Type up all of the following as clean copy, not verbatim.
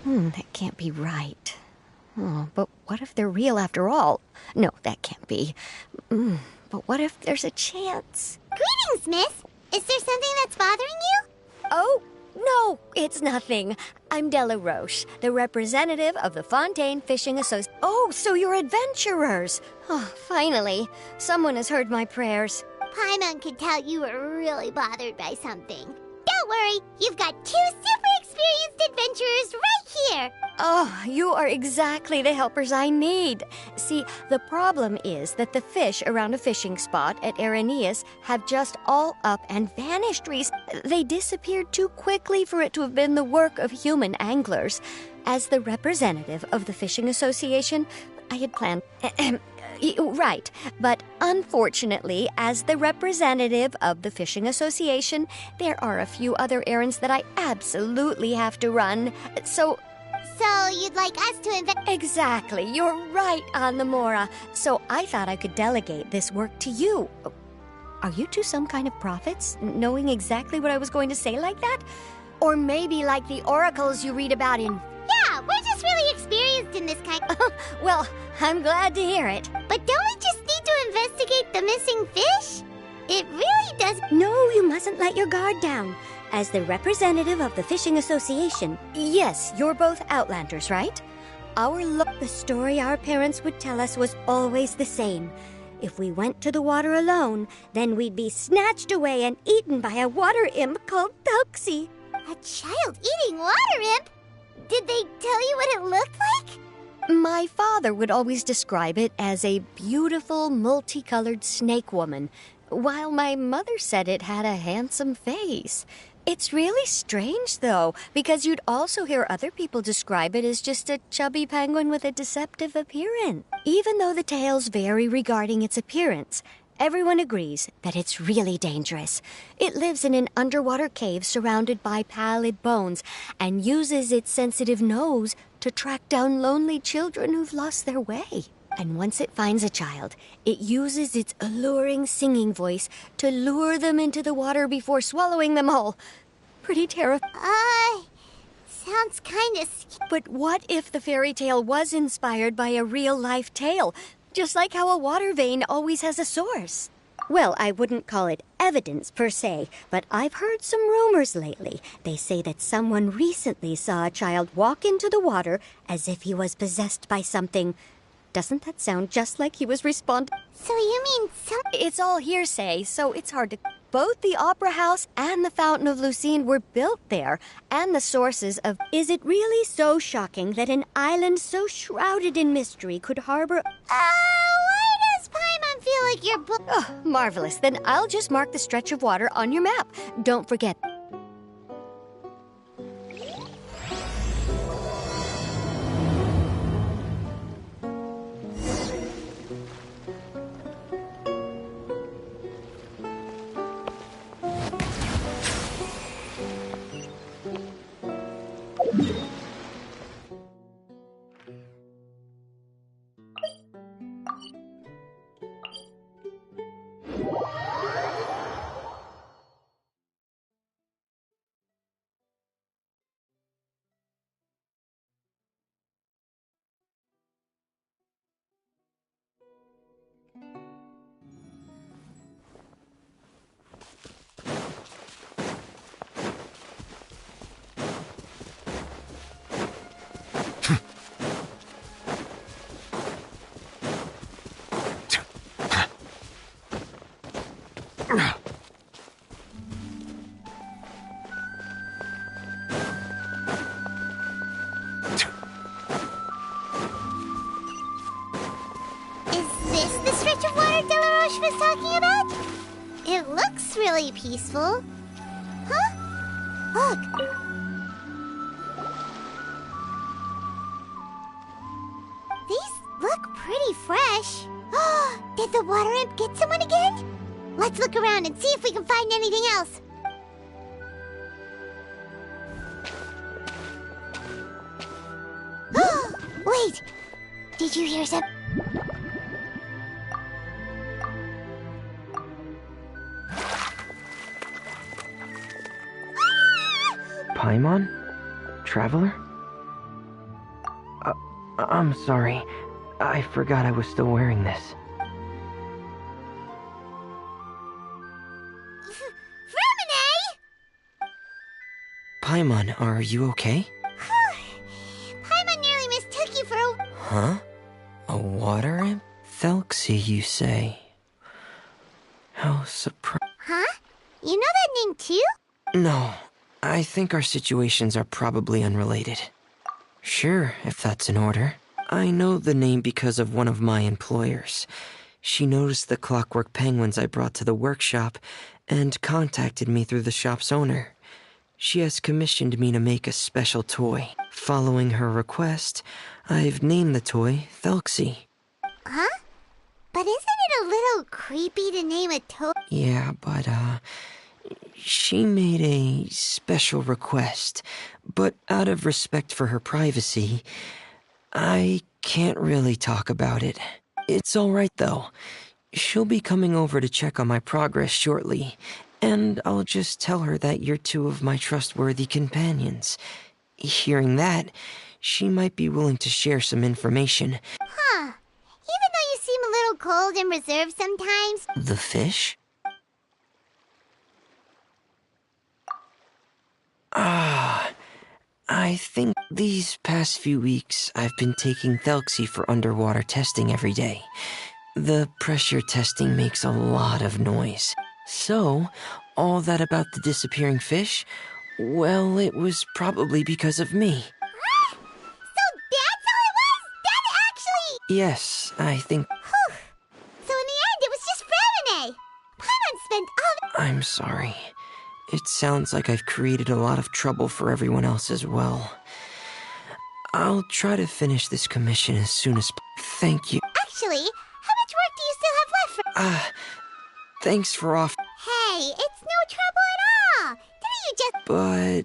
That can't be right. Oh, but what if they're real after all? No, that can't be. But what if there's a chance? Greetings, miss. Is there something that's bothering you? Oh, no, it's nothing. I'm Della Roche, the representative of the Fontaine Fishing Association. Oh, so you're adventurers. Oh, finally. Someone has heard my prayers. Paimon could tell you were really bothered by something. Don't worry, you've got 2 super experienced adventurers right here. Oh, you are exactly the helpers I need. See, the problem is that the fish around a fishing spot at Araneus have just all up and vanished, Reese. They disappeared too quickly for it to have been the work of human anglers. As the representative of the Fishing Association, I had planned... Right, but unfortunately, as the representative of the Fishing Association, there are a few other errands that I absolutely have to run. So you'd like us to Exactly, you're right, Anamora. So I thought I could delegate this work to you. Are you two some kind of prophets, knowing exactly what I was going to say like that? Or maybe like the oracles you read about in... Yeah, we're just really experienced in this kind of... Well, I'm glad to hear it. But don't we just need to investigate the missing fish? It really does... No, you mustn't let your guard down. As the representative of the Fishing Association, yes, you're both Outlanders, right? The story our parents would tell us was always the same. If we went to the water alone, then we'd be snatched away and eaten by a water imp called Tuxie. A child eating water imp? Did they tell you what it looked like? My father would always describe it as a beautiful, multicolored snake woman, while my mother said it had a handsome face. It's really strange, though, because you'd also hear other people describe it as just a chubby penguin with a deceptive appearance. Even though the tales vary regarding its appearance, everyone agrees that it's really dangerous. It lives in an underwater cave surrounded by pallid bones and uses its sensitive nose to track down lonely children who've lost their way. And once it finds a child, it uses its alluring singing voice to lure them into the water before swallowing them whole. Pretty terrifying. Sounds kind of... But what if the fairy tale was inspired by a real-life tale? Just like how a water vein always has a source. Well, I wouldn't call it evidence per se, but I've heard some rumors lately. They say that someone recently saw a child walk into the water as if he was possessed by something. Doesn't that sound just like he was responding? So you mean It's all hearsay, so it's hard to... Both the Opera House and the Fountain of Lucine were built there, and the sources of... Is it really so shocking that an island so shrouded in mystery could harbor... Why does Paimon feel like you're... Oh, marvelous. Then I'll just mark the stretch of water on your map. Don't forget... Is this the stretch of water Delaroche was talking about? It looks really peaceful. Huh? Look. These look pretty fresh. Did the water imp get someone again? Let's look around and see if we can find anything else. Wait! Did you hear some... Paimon? Traveler? I'm sorry. I forgot I was still wearing this. Paimon, are you okay? Paimon nearly mistook you for a... Huh? A water imp? Thelxie, you say? How surprised... Huh? You know that name too? No. I think our situations are probably unrelated. Sure, if that's in order. I know the name because of one of my employers. She noticed the clockwork penguins I brought to the workshop and contacted me through the shop's owner. She has commissioned me to make a special toy. Following her request, I've named the toy Thelxie. Huh? But isn't it a little creepy to name a toy? Yeah, but, she made a special request, but out of respect for her privacy, I can't really talk about it. It's alright though. She'll be coming over to check on my progress shortly, and I'll just tell her that you're two of my trustworthy companions. Hearing that, she might be willing to share some information. Huh. Even though you seem a little cold and reserved sometimes... The fish? I think these past few weeks I've been taking Thelxie for underwater testing every day. The pressure testing makes a lot of noise. So, all that about the disappearing fish? Well, it was probably because of me. So that's how it was? That actually... Yes, I think... Whew. So in the end, it was just Fremine. Paimon spent all... I'm sorry. It sounds like I've created a lot of trouble for everyone else as well. I'll try to finish this commission as soon as... Thank you. Actually, how much work do you still have left for... Thanks for off... Hey, it's no trouble at all. Didn't you just... But...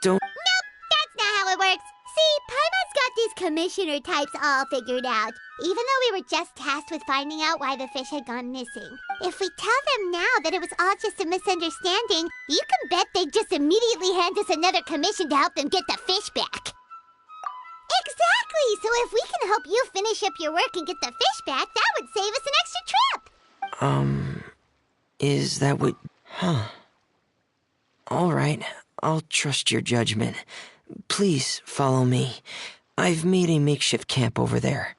don't... Nope, that's not how it works. See, Paimon's got these commissioner types all figured out. Even though we were just tasked with finding out why the fish had gone missing. If we tell them now that it was all just a misunderstanding, you can bet they'd just immediately hand us another commission to help them get the fish back. Exactly! So if we can help you finish up your work and get the fish back, that would save us an extra trip! Is that what... Huh. Alright, I'll trust your judgment. Please follow me. I've made a makeshift camp over there.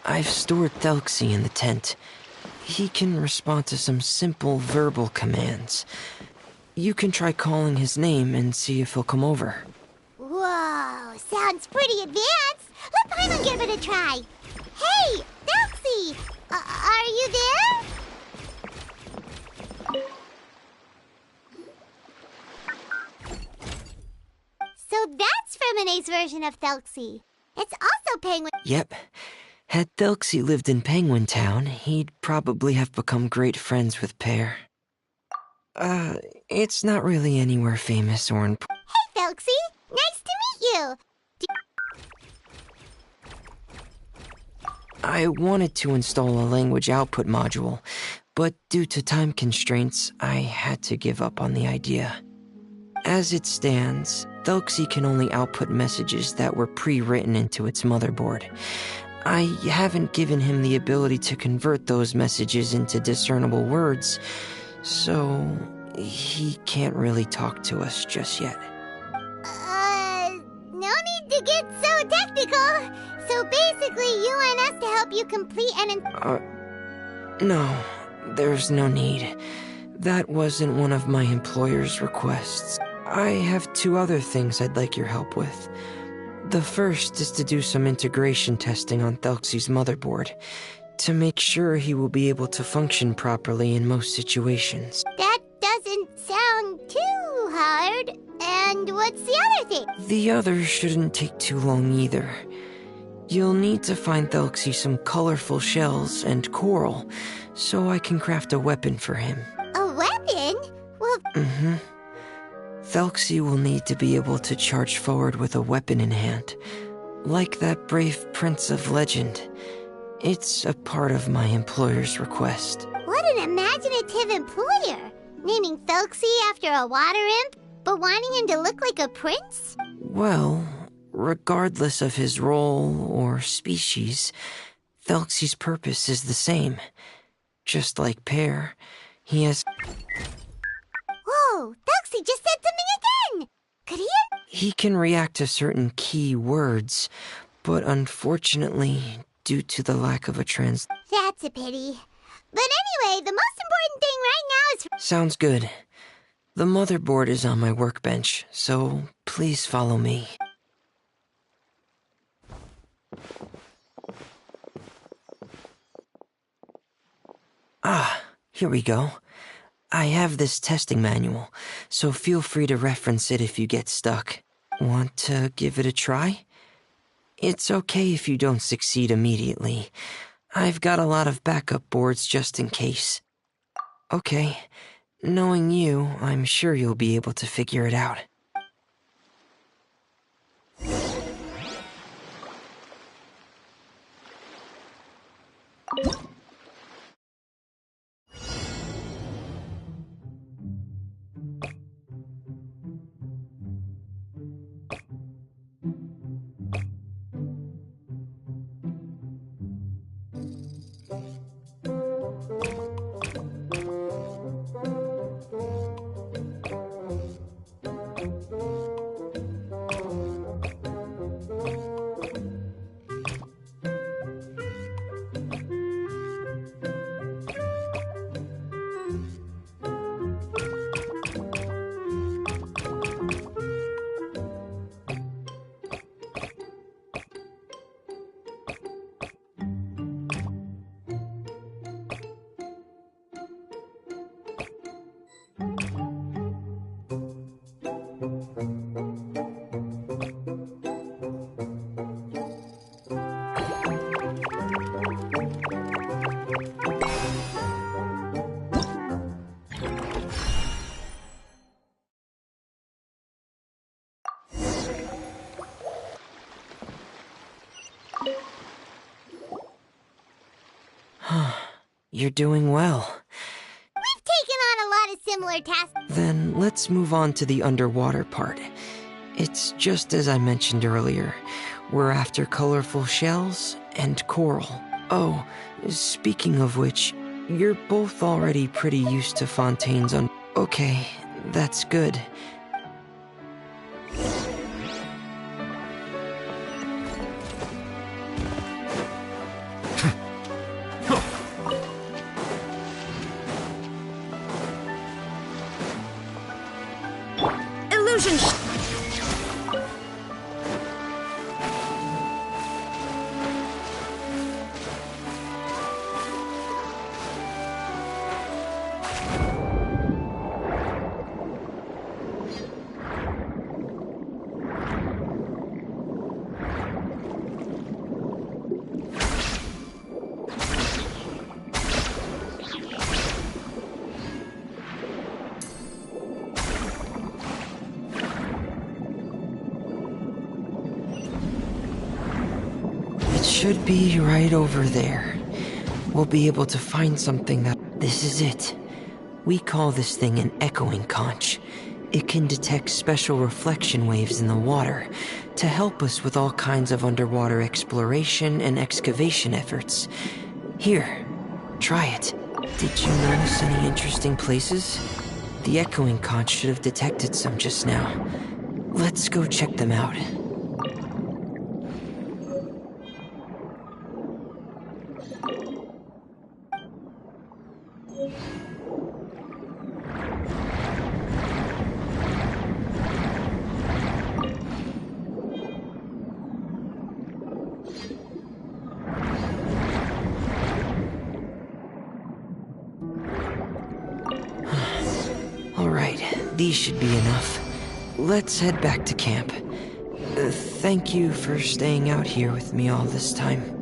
I've stored Thelxie in the tent. He can respond to some simple verbal commands. You can try calling his name and see if he'll come over. Whoa, sounds pretty advanced. Let Paimon give it a try. Hey, Thelxie! Are you there? So that's Fremine's version of Thelxie. It's also penguin... Yep. Had Thelxie lived in Penguin Town, he'd probably have become great friends with Pear. It's not really anywhere famous or important. Hey, Thelxie! Nice to meet you! I wanted to install a language output module, but due to time constraints, I had to give up on the idea. As it stands, Thelxie can only output messages that were pre-written into its motherboard. I haven't given him the ability to convert those messages into discernible words, so he can't really talk to us just yet. basically, you want us to help you complete No, there's no need. That wasn't one of my employer's requests. I have two other things I'd like your help with. The first is to do some integration testing on Thelxie's motherboard, to make sure he will be able to function properly in most situations. That doesn't sound too hard. And what's the other thing? The other shouldn't take too long either. You'll need to find Thelxie some colorful shells and coral, so I can craft a weapon for him. A weapon? Well... Thelxie will need to be able to charge forward with a weapon in hand, like that brave prince of legend. It's a part of my employer's request. What an imaginative employer! Naming Thelxie after a water imp, but wanting him to look like a prince? Well, regardless of his role or species, Thelxie's purpose is the same. Just like Pear, he has... Whoa, Thelxie just said something again! Could he... He can react to certain key words, but unfortunately, due to the lack of a That's a pity. But anyway, the most important thing right now is... Sounds good. The motherboard is on my workbench, so please follow me. Ah, here we go. I have this testing manual, so feel free to reference it if you get stuck. Want to give it a try? It's okay if you don't succeed immediately. I've got a lot of backup boards just in case. Okay, knowing you, I'm sure you'll be able to figure it out. You're doing well. We've taken on a lot of similar tasks. Then let's move on to the underwater part. It's just as I mentioned earlier. We're after colorful shells and coral. Oh, speaking of which, you're both already pretty used to Fontaine's Okay, that's good. Illusion! Should be right over there. We'll be able to find something that... This is it. We call this thing an echoing conch. It can detect special reflection waves in the water to help us with all kinds of underwater exploration and excavation efforts. Here, try it. Did you notice any interesting places? The echoing conch should have detected some just now. Let's go check them out. these should be enough. Let's head back to camp. Thank you for staying out here with me all this time.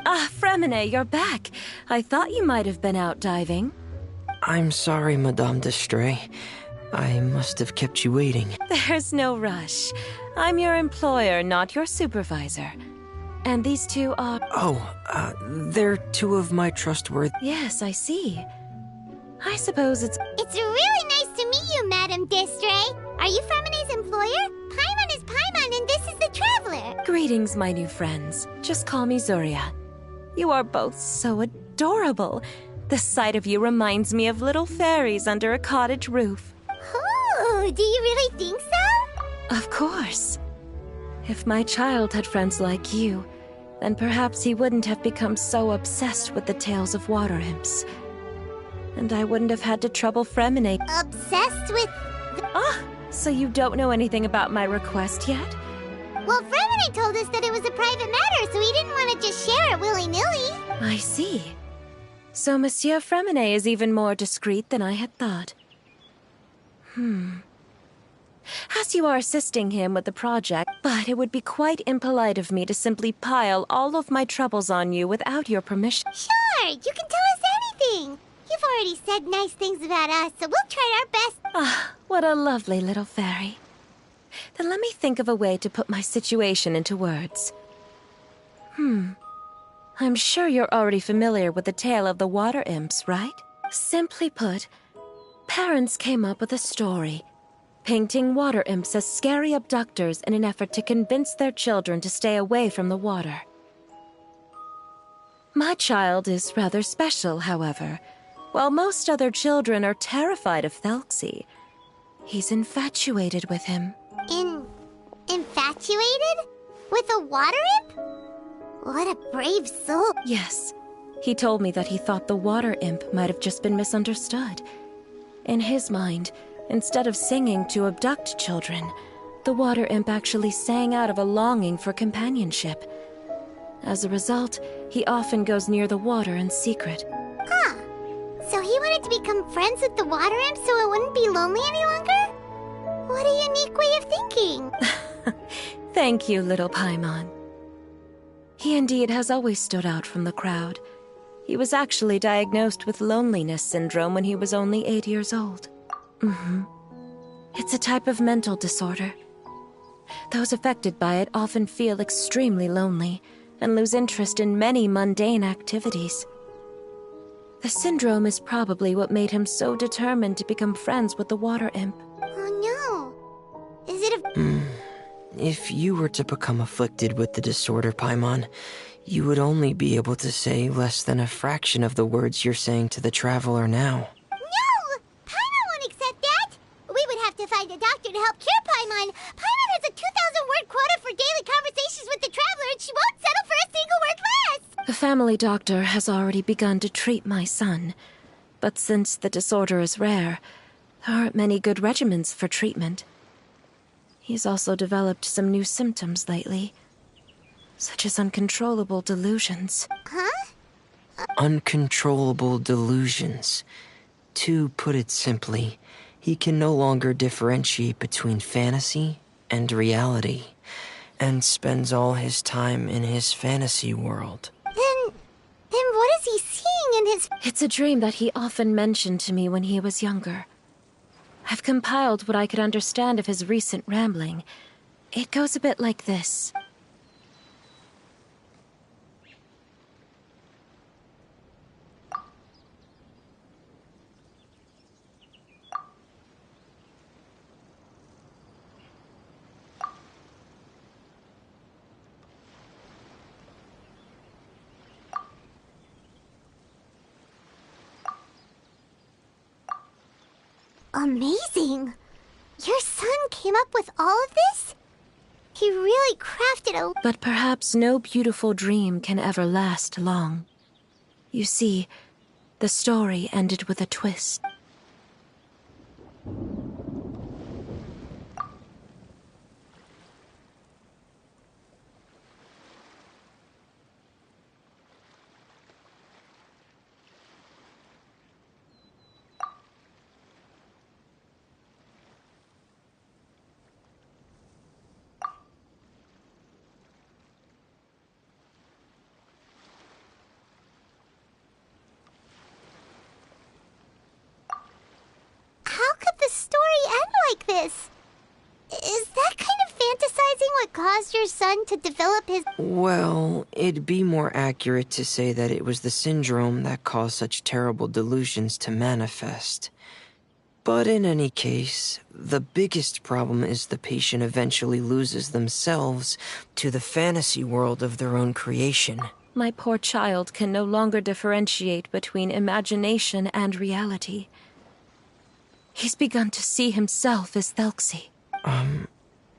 Ah, Fremine, you're back. I thought you might have been out diving. I'm sorry, Madame d'Estrée. I must have kept you waiting. There's no rush. I'm your employer, not your supervisor. And these two are... They're two of my trustworthy... Yes, I see. I suppose it's... It's really nice to meet you, Madame d'Estrée. Are you Fremine's employer? Paimon is Paimon, and this is the Traveler. Greetings, my new friends. Just call me Zuria. You are both so adorable. The sight of you reminds me of little fairies under a cottage roof. Oh, do you really think so? Of course. If my child had friends like you, then perhaps he wouldn't have become so obsessed with the tales of water imps. And I wouldn't have had to trouble Fremine. Obsessed with... Ah, so you don't know anything about my request yet? Well, Fremine told us that it was a private matter, so he didn't want to just share it willy-nilly. I see. So Monsieur Fremine is even more discreet than I had thought. As you are assisting him with the project, but it would be quite impolite of me to simply pile all of my troubles on you without your permission. Sure, you can tell us anything. You've already said nice things about us, so we'll try our best. Ah, what a lovely little fairy. Then let me think of a way to put my situation into words. I'm sure you're already familiar with the tale of the water imps, right? Simply put, parents came up with a story, painting water imps as scary abductors in an effort to convince their children to stay away from the water. My child is rather special, however. While most other children are terrified of Thelxie, he's infatuated with him. Infatuated? With a water imp? What a brave soul. Yes. He told me that he thought the water imp might have just been misunderstood. In his mind, instead of singing to abduct children, the water imp actually sang out of a longing for companionship. As a result, he often goes near the water in secret. Huh. So he wanted to become friends with the water imp so it wouldn't be lonely any longer? What a unique way of thinking. Thank you, little Paimon. He indeed has always stood out from the crowd. He was actually diagnosed with loneliness syndrome when he was only 8 years old. It's a type of mental disorder. Those affected by it often feel extremely lonely and lose interest in many mundane activities. The syndrome is probably what made him so determined to become friends with the water imp. Oh no. Is it a... If you were to become afflicted with the disorder, Paimon, you would only be able to say less than a fraction of the words you're saying to the Traveler now. No! Paimon won't accept that! We would have to find a doctor to help cure Paimon. Paimon has a 2,000-word quota for daily conversations with the Traveler, and she won't settle for a single word less! The family doctor has already begun to treat my son, but since the disorder is rare, there aren't many good regimens for treatment. He's also developed some new symptoms lately, such as uncontrollable delusions. Huh? Uncontrollable delusions. To put it simply, he can no longer differentiate between fantasy and reality, and spends all his time in his fantasy world. Then what is he seeing in his... It's a dream that he often mentioned to me when he was younger. I've compiled what I could understand of his recent rambling. It goes a bit like this. Amazing! Your son came up with all of this? He really crafted a... But perhaps no beautiful dream can ever last long. You see, the story ended with a twist. How could the story end like this? Is that kind of fantasizing what caused your son to develop his... Well, it'd be more accurate to say that it was the syndrome that caused such terrible delusions to manifest. But in any case, the biggest problem is the patient eventually loses themselves to the fantasy world of their own creation. My poor child can no longer differentiate between imagination and reality. He's begun to see himself as Thelxie.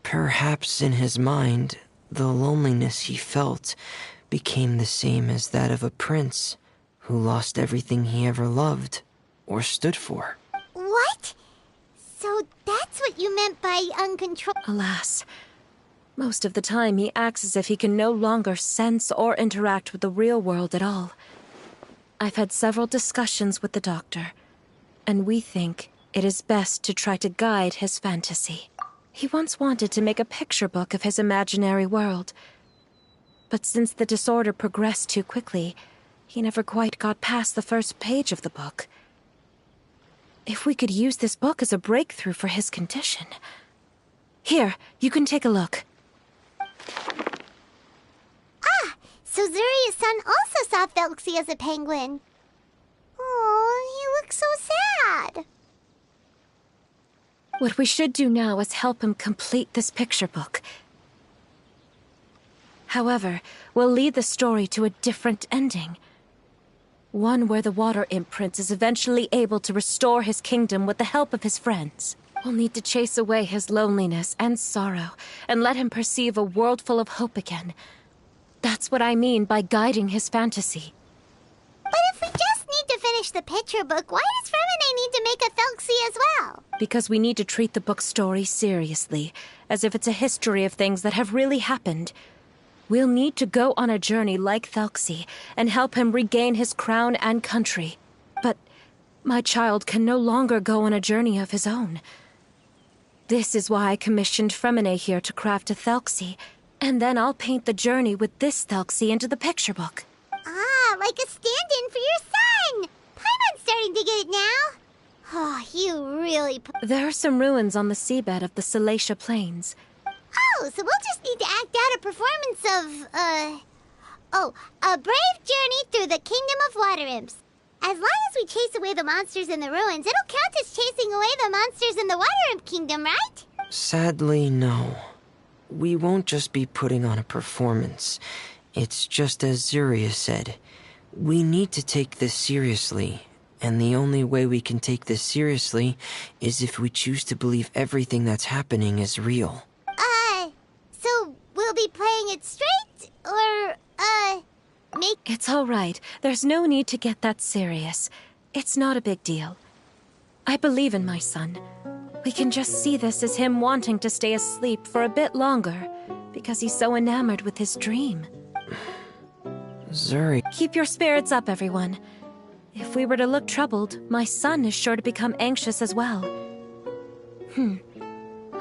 Perhaps in his mind, the loneliness he felt became the same as that of a prince who lost everything he ever loved or stood for. What? So that's what you meant by uncontrolled... Alas, most of the time he acts as if he can no longer sense or interact with the real world at all. I've had several discussions with the doctor, and we think it is best to try to guide his fantasy. He once wanted to make a picture book of his imaginary world, but since the disorder progressed too quickly, he never quite got past the first page of the book. If we could use this book as a breakthrough for his condition... Here, you can take a look. Ah! So Zuria's son also saw Thelxie as a penguin. Oh, he looks so sad. What we should do now is help him complete this picture book. However, we'll lead the story to a different ending. One where the Water Imp Prince is eventually able to restore his kingdom with the help of his friends. We'll need to chase away his loneliness and sorrow, and let him perceive a world full of hope again. That's what I mean by guiding his fantasy. But if we just need to finish the picture book, why does Femine need to make a Thelxie as well? Because we need to treat the book's story seriously, as if it's a history of things that have really happened. We'll need to go on a journey like Thelxie, and help him regain his crown and country. But my child can no longer go on a journey of his own. This is why I commissioned Femine here to craft a Thelxie, and then I'll paint the journey with this Thelxie into the picture book. Ah, like a stand-in for your son! Paimon's starting to get it now. Oh, you really... There are some ruins on the seabed of the Salacia Plains. Oh, so we'll just need to act out a performance of, a brave journey through the Kingdom of Water Imps. As long as we chase away the monsters in the ruins, it'll count as chasing away the monsters in the Water Imp Kingdom, right? Sadly, no. We won't just be putting on a performance. It's just as Zuria said. We need to take this seriously, and the only way we can take this seriously is if we choose to believe everything that's happening is real. So we'll be playing it straight, or, make... It's all right. There's no need to get that serious. It's not a big deal. I believe in my son. We can just see this as him wanting to stay asleep for a bit longer, because he's so enamored with his dream. Zuri... Keep your spirits up, everyone. If we were to look troubled, my son is sure to become anxious as well.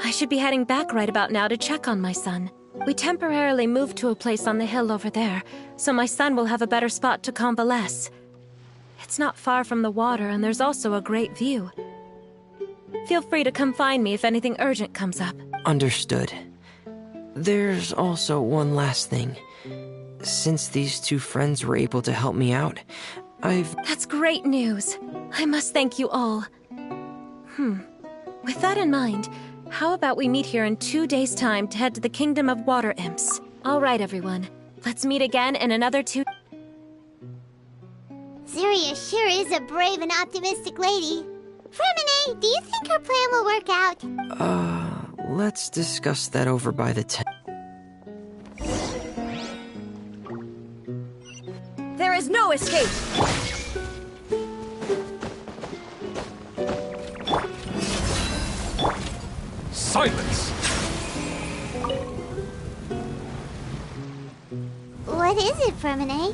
I should be heading back right about now to check on my son. We temporarily moved to a place on the hill over there, so my son will have a better spot to convalesce. It's not far from the water, and there's also a great view. Feel free to come find me if anything urgent comes up. Understood. There's also one last thing. Since these two friends were able to help me out, That's great news. I must thank you all. With that in mind, how about we meet here in 2 days' time to head to the Kingdom of Water Imps? All right, everyone. Let's meet again in another 2... Zuria sure is a brave and optimistic lady. Fremine, do you think our plan will work out? Let's discuss that over by the tent. There is no escape! Silence! What is it, Fremine?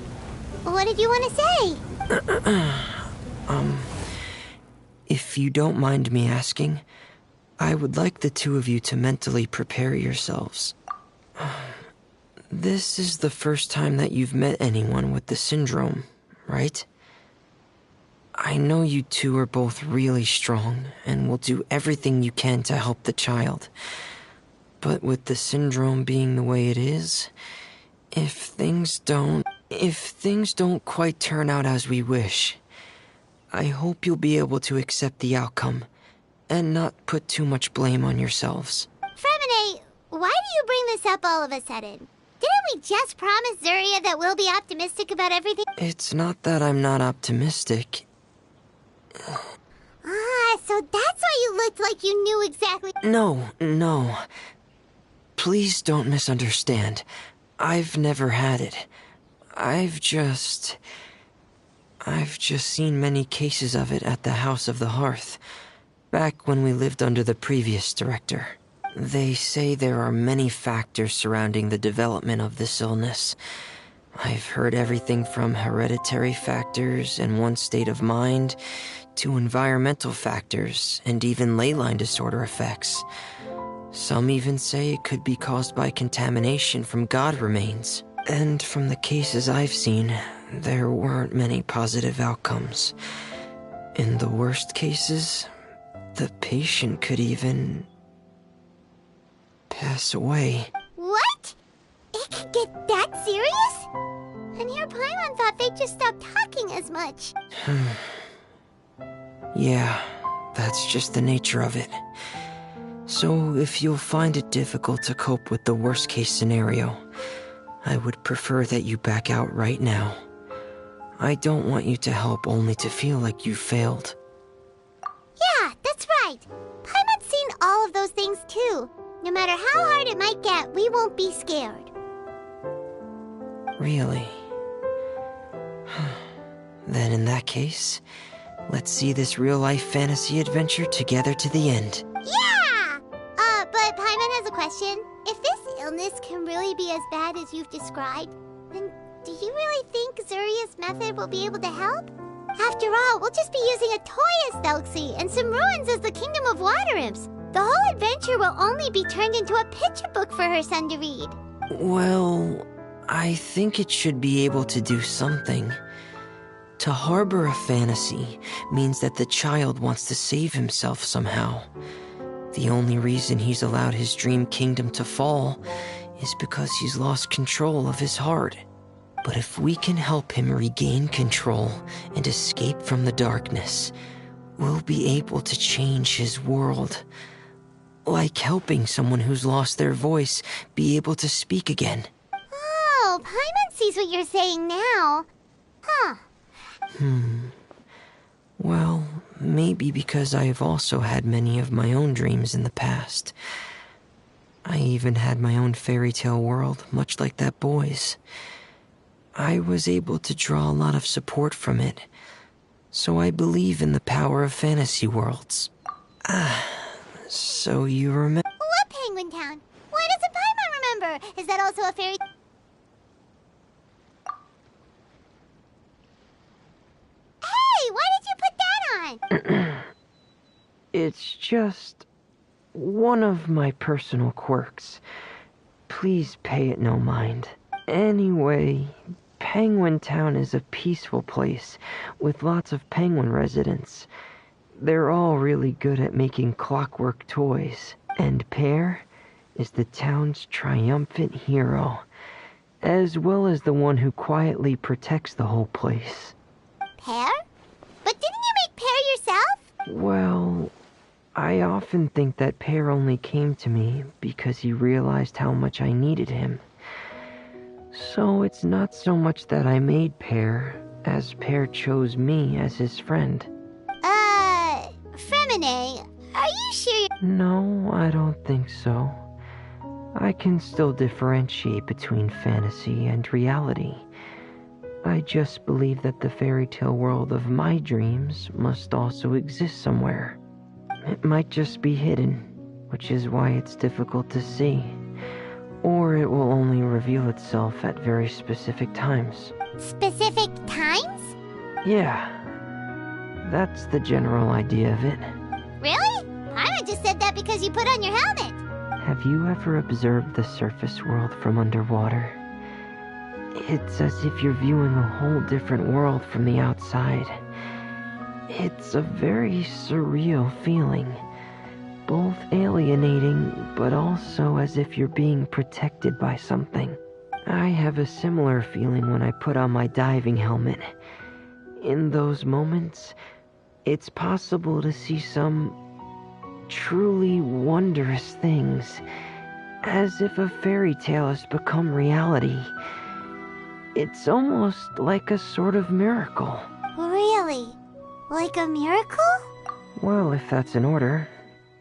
What did you want to say? If you don't mind me asking, I would like the two of you to mentally prepare yourselves. This is the first time that you've met anyone with the syndrome, right? I know you two are both really strong and will do everything you can to help the child. But with the syndrome being the way it is, if things don't quite turn out as we wish, I hope you'll be able to accept the outcome and not put too much blame on yourselves. Fremine, why do you bring this up all of a sudden? Didn't we just promise Zuria that we'll be optimistic about everything? It's not that I'm not optimistic. So that's why you looked like you knew exactly... No. Please don't misunderstand. I've never had it. I've just seen many cases of it at the House of the Hearth, back when we lived under the previous director. They say there are many factors surrounding the development of this illness. I've heard everything from hereditary factors and one's state of mind, to environmental factors and even ley line disorder effects. Some even say it could be caused by contamination from god remains. And from the cases I've seen, there weren't many positive outcomes. In the worst cases, the patient could even pass away. What? It could get that serious? And here Paimon thought they'd just stop talking as much. Yeah, that's just the nature of it. So if you'll find it difficult to cope with the worst case scenario, I would prefer that you back out right now. I don't want you to help only to feel like you failed. Yeah, that's right. Paimon's seen all of those things too. No matter how hard it might get, we won't be scared. Really? Then in that case, let's see this real-life fantasy adventure together to the end. Yeah! But Paimon has a question. If this illness can really be as bad as you've described, then do you really think Zuria's method will be able to help? After all, we'll just be using a toy as Thelxie and some ruins as the Kingdom of Water Imps. The whole adventure will only be turned into a picture book for her son to read. Well, I think it should be able to do something. To harbor a fantasy means that the child wants to save himself somehow. The only reason he's allowed his dream kingdom to fall is because he's lost control of his heart. But if we can help him regain control and escape from the darkness, we'll be able to change his world. Like helping someone who's lost their voice be able to speak again. Oh, Paimon sees what you're saying now. Huh. Well, maybe because I have also had many of my own dreams in the past. I even had my own fairy tale world, much like that boy's. I was able to draw a lot of support from it, so I believe in the power of fantasy worlds. So you remember... What Penguin Town? Why doesn't Paimon remember? Is that also a fairy... Hey, why did you put that on? It's just one of my personal quirks. Please pay it no mind. Anyway, Penguin Town is a peaceful place with lots of penguin residents. They're all really good at making clockwork toys. And Pear is the town's triumphant hero, as well as the one who quietly protects the whole place. Pear? But didn't you make Pear yourself? Well, I often think that Pear only came to me because he realized how much I needed him. So it's not so much that I made Pear, as Pear chose me as his friend. Are you sure? No, I don't think so. I can still differentiate between fantasy and reality. I just believe that the fairy tale world of my dreams must also exist somewhere. It might just be hidden, which is why it's difficult to see. Or it will only reveal itself at very specific times. Specific times? Yeah, that's the general idea of it. Really? Paimon just said that because you put on your helmet. Have you ever observed the surface world from underwater? It's as if you're viewing a whole different world from the outside. It's a very surreal feeling. Both alienating, but also as if you're being protected by something. I have a similar feeling when I put on my diving helmet. In those moments, it's possible to see some truly wondrous things, as if a fairy tale has become reality. It's almost like a sort of miracle. Really? Like a miracle? Well, if that's in order.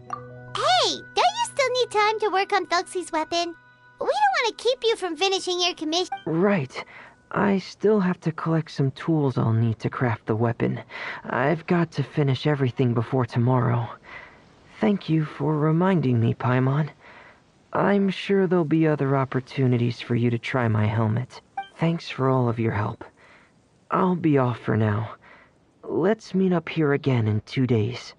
Hey, don't you still need time to work on Thuxie's weapon? We don't want to keep you from finishing your commission. Right. I still have to collect some tools I'll need to craft the weapon. I've got to finish everything before tomorrow. Thank you for reminding me, Paimon. I'm sure there'll be other opportunities for you to try my helmet. Thanks for all of your help. I'll be off for now. Let's meet up here again in 2 days.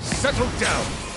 Settle down!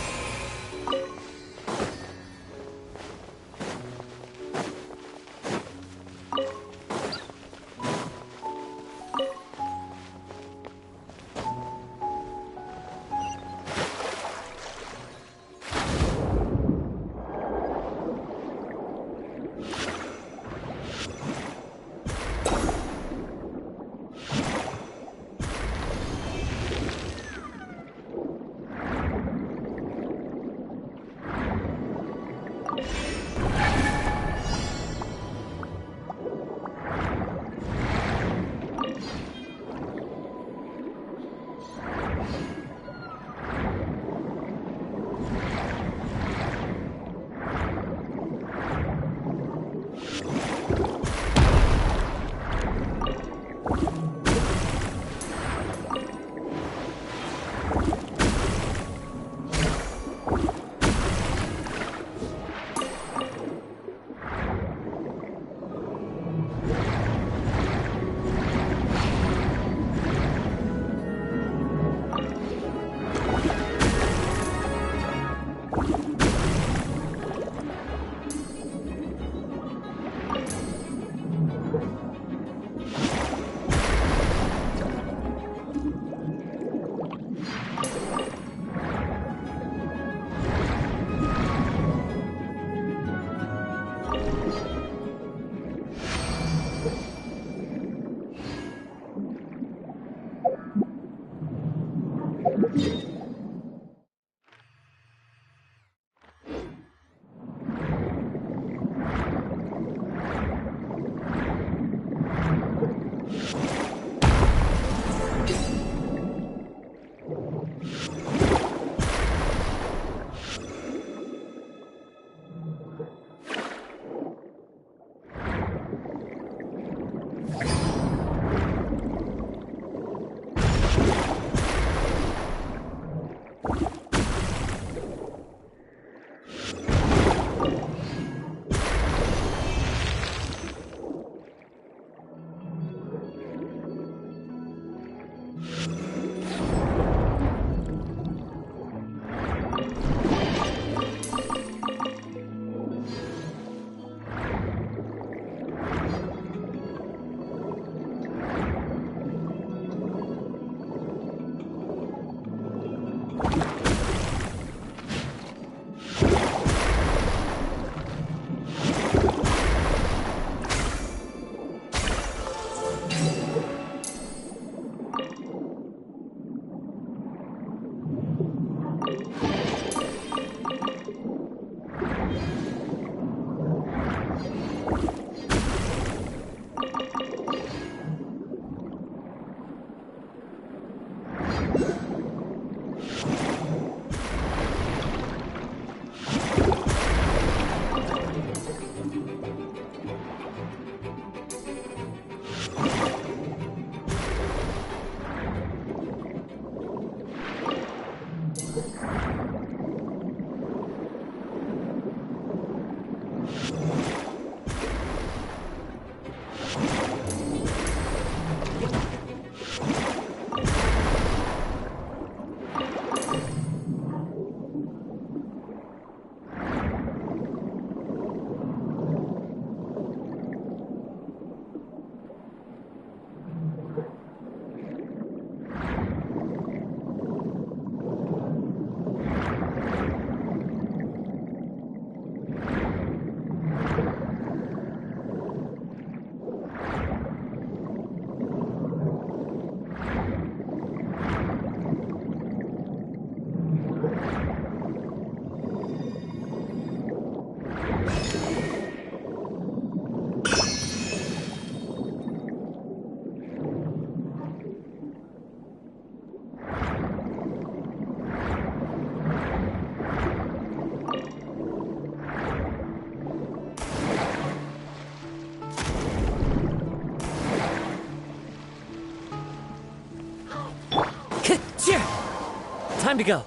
Time to go.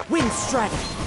Wind Strider.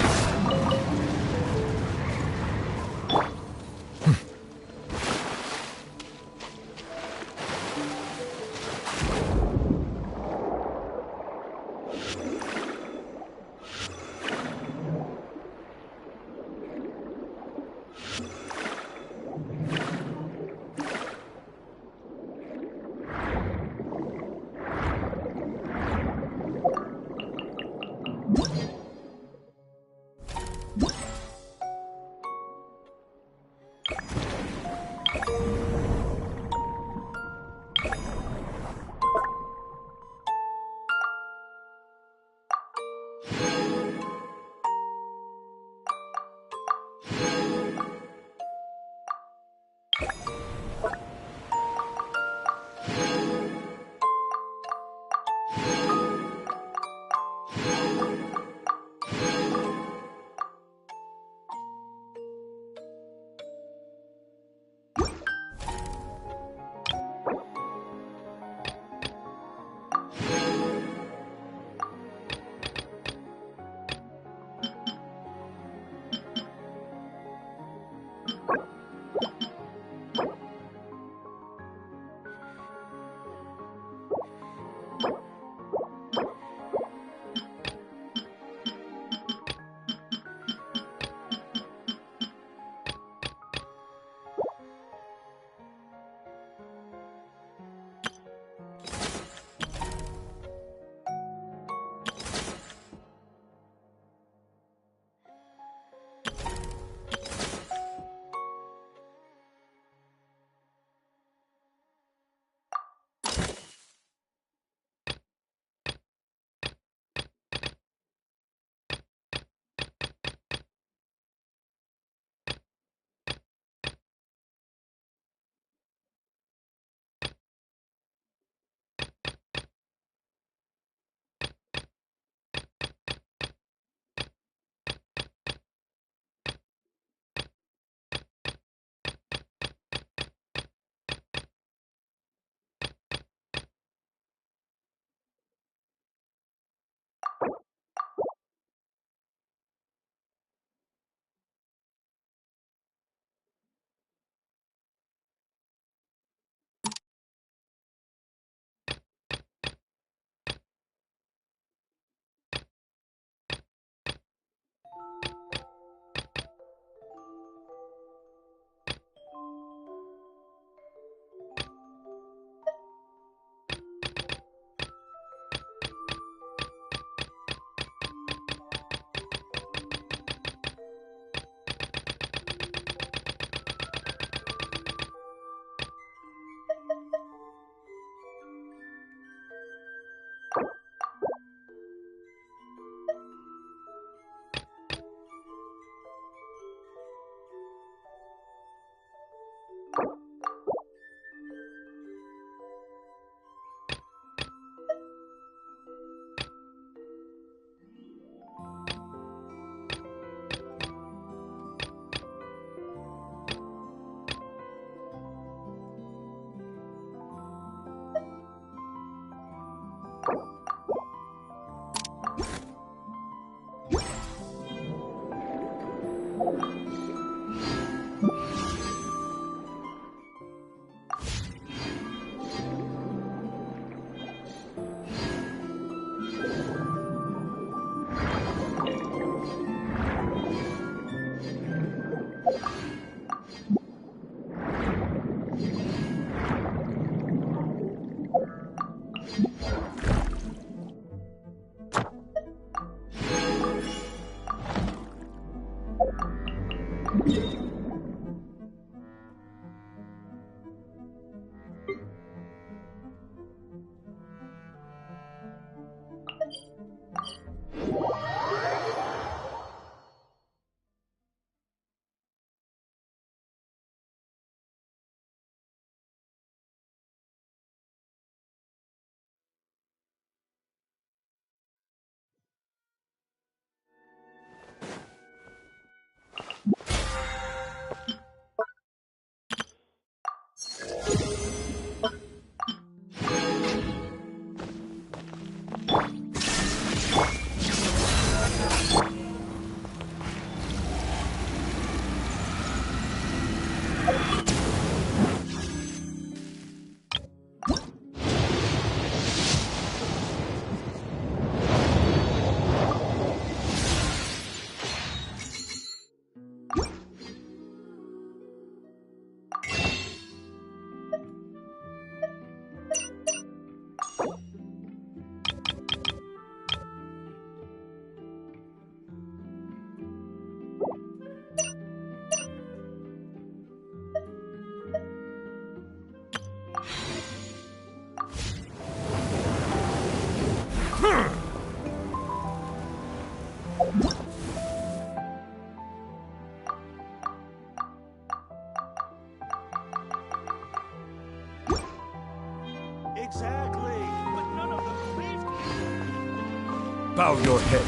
Bow your head.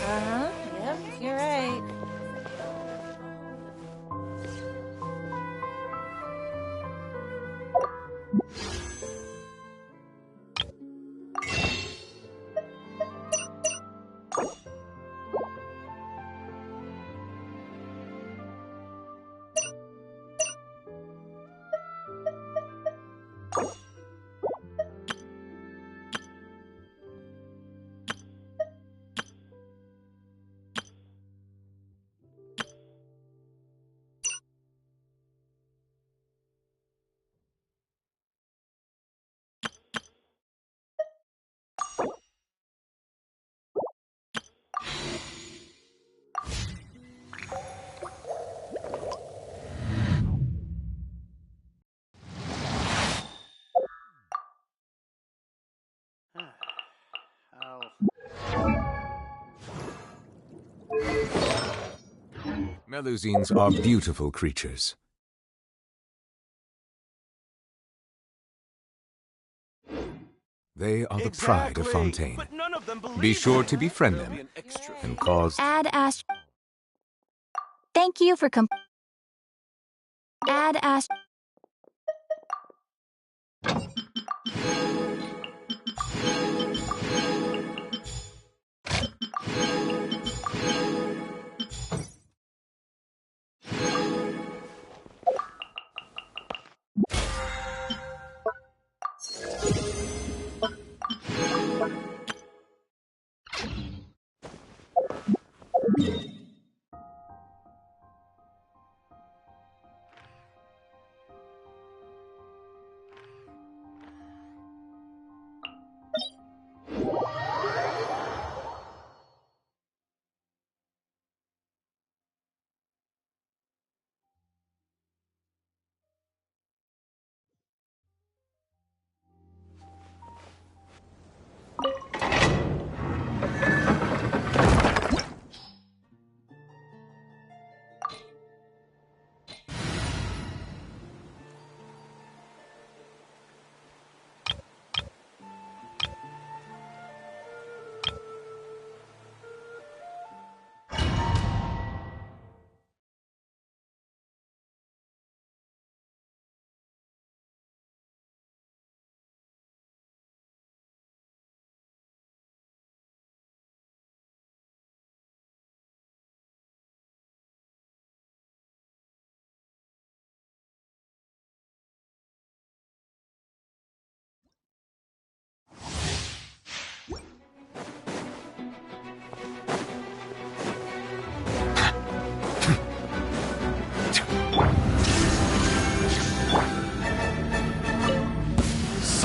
Uh-huh. Yep, you're right. Melusines are beautiful creatures. They are the pride of Fontaine. Be sure to befriend them and cause... Add Ast... Thank you for Add Ast...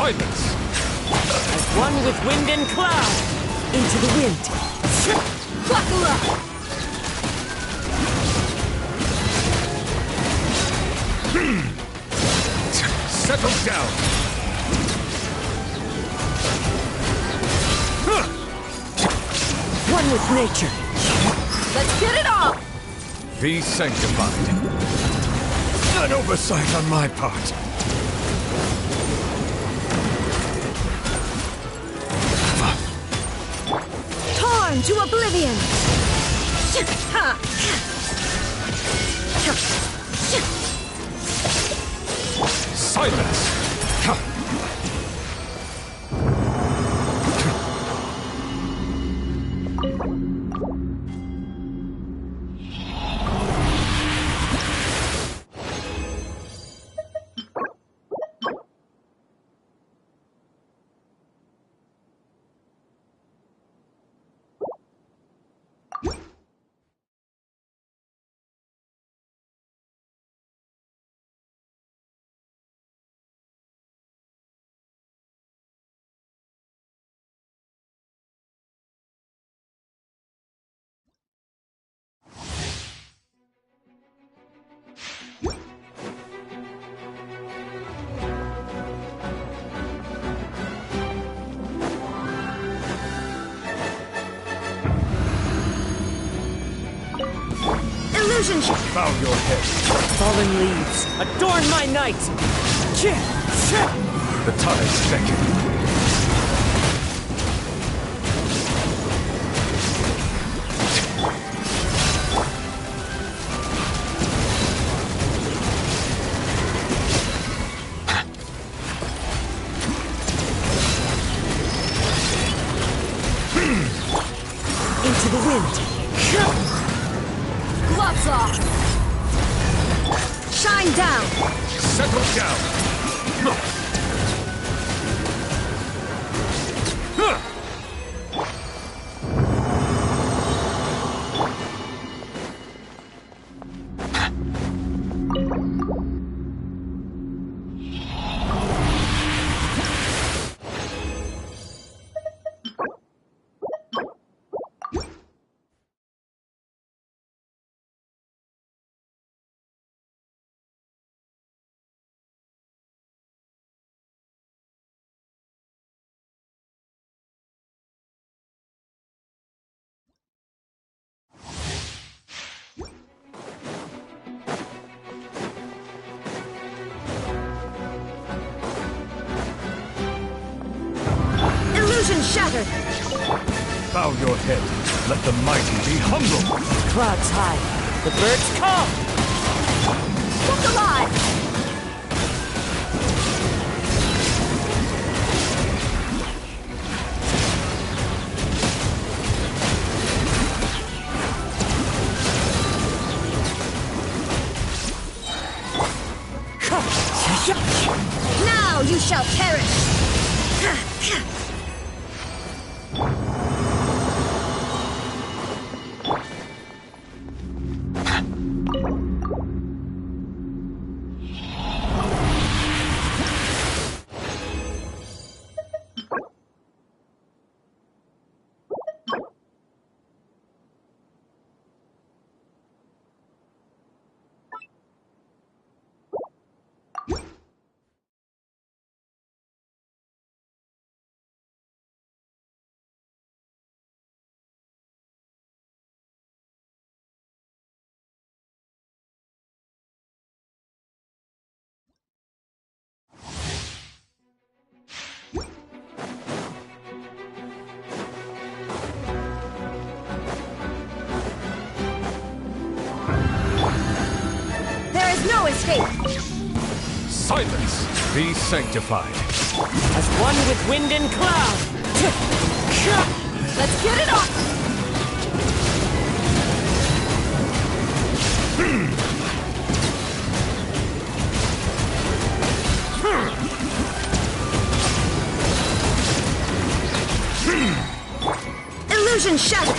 Silence! As one with wind and cloud, into the wind. Buckle up! Settle down! One with nature. Let's get it on! Be sanctified. An oversight on my part. Torn to oblivion! Silence! Illusion! Bow your head. Fallen leaves, adorn my night! The tides beckon. gloves off! Shine down! Settle down! Illusion shattered! Bow your head. Let the mighty be humble. Clouds high. The birds come! Look alive! Now you shall perish! No escape! Silence! Be sanctified. As one with wind and cloud! Let's get it on! Illusion shattered!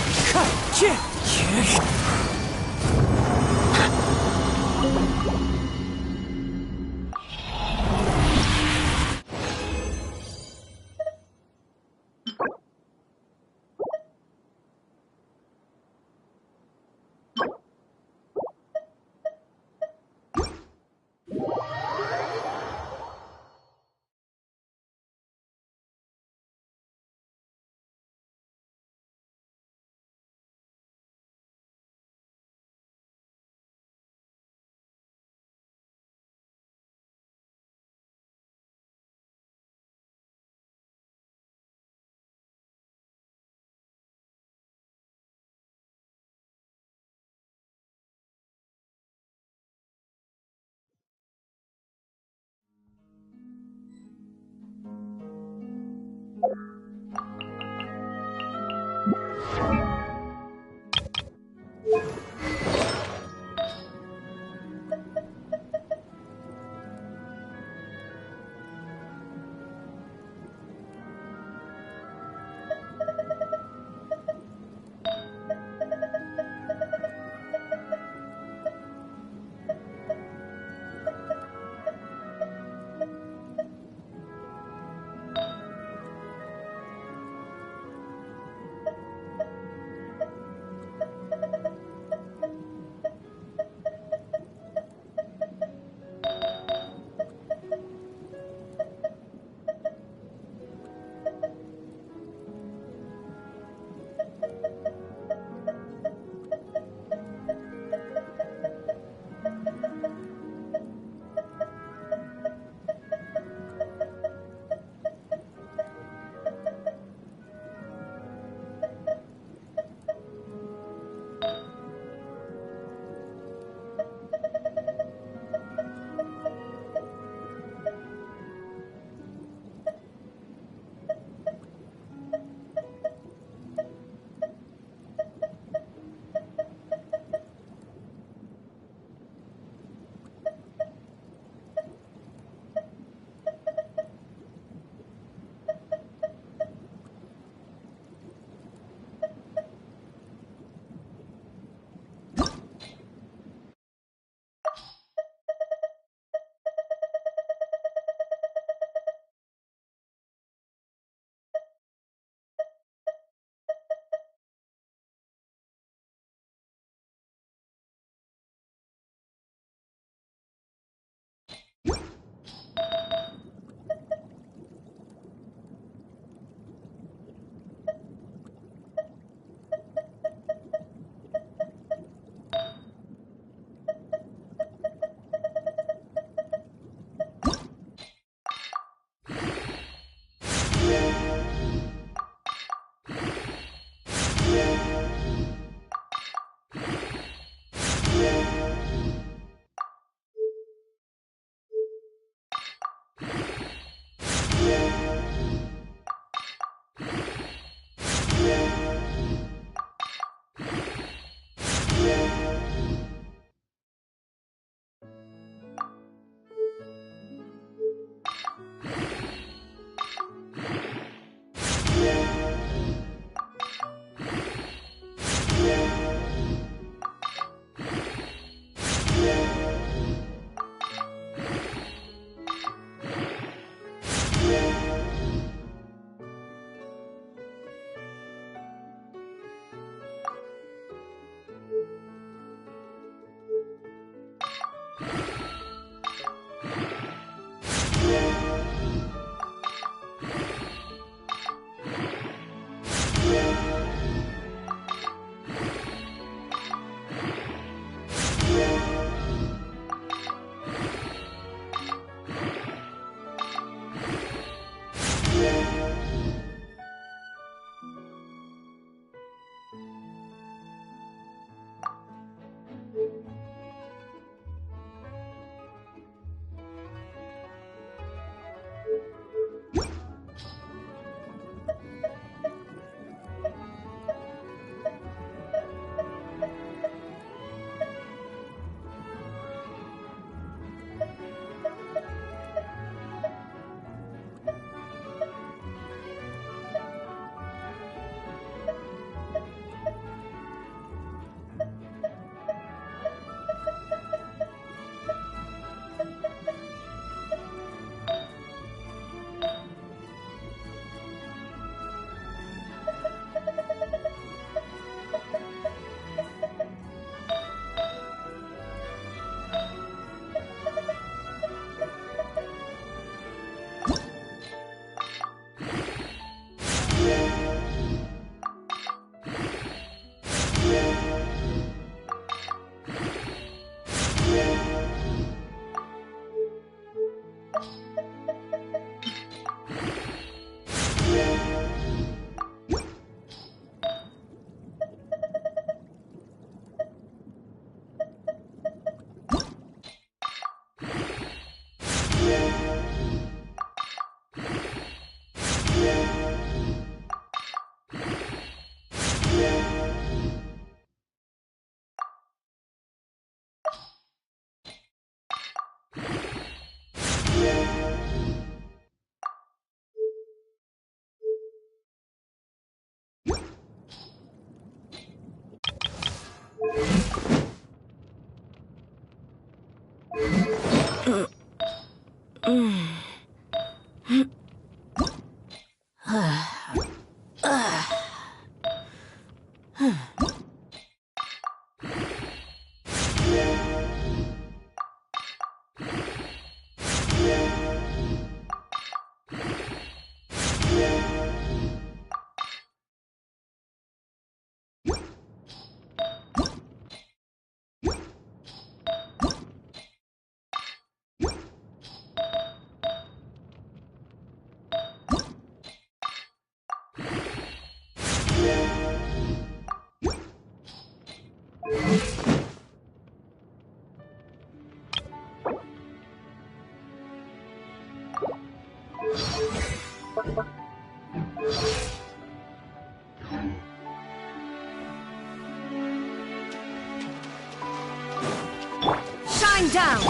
Shine down!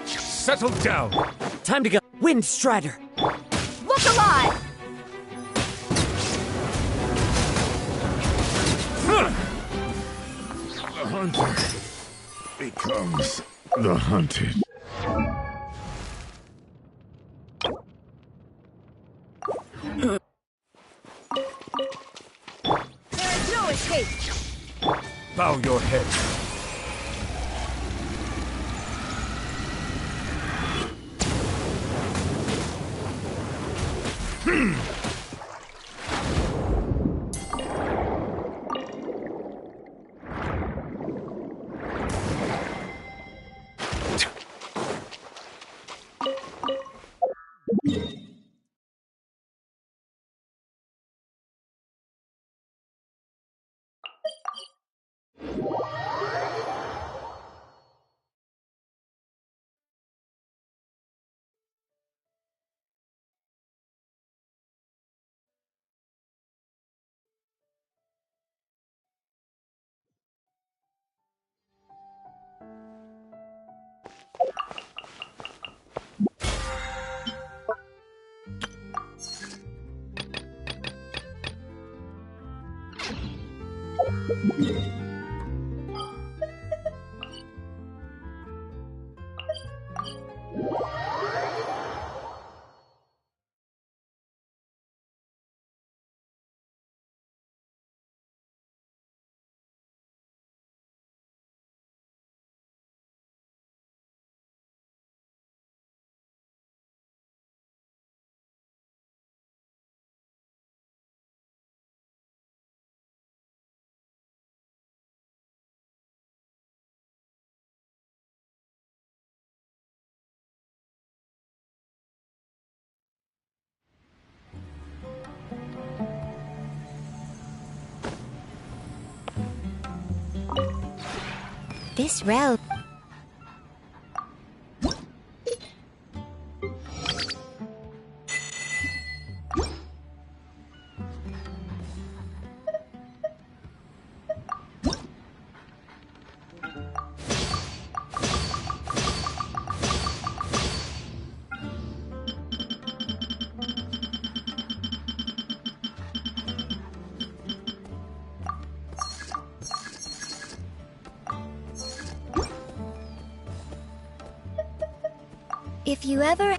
Settle down! Time to go. Wind Strider! Look alive! The hunter becomes the hunted. There is no escape! Bow your head. This realm... If you ever...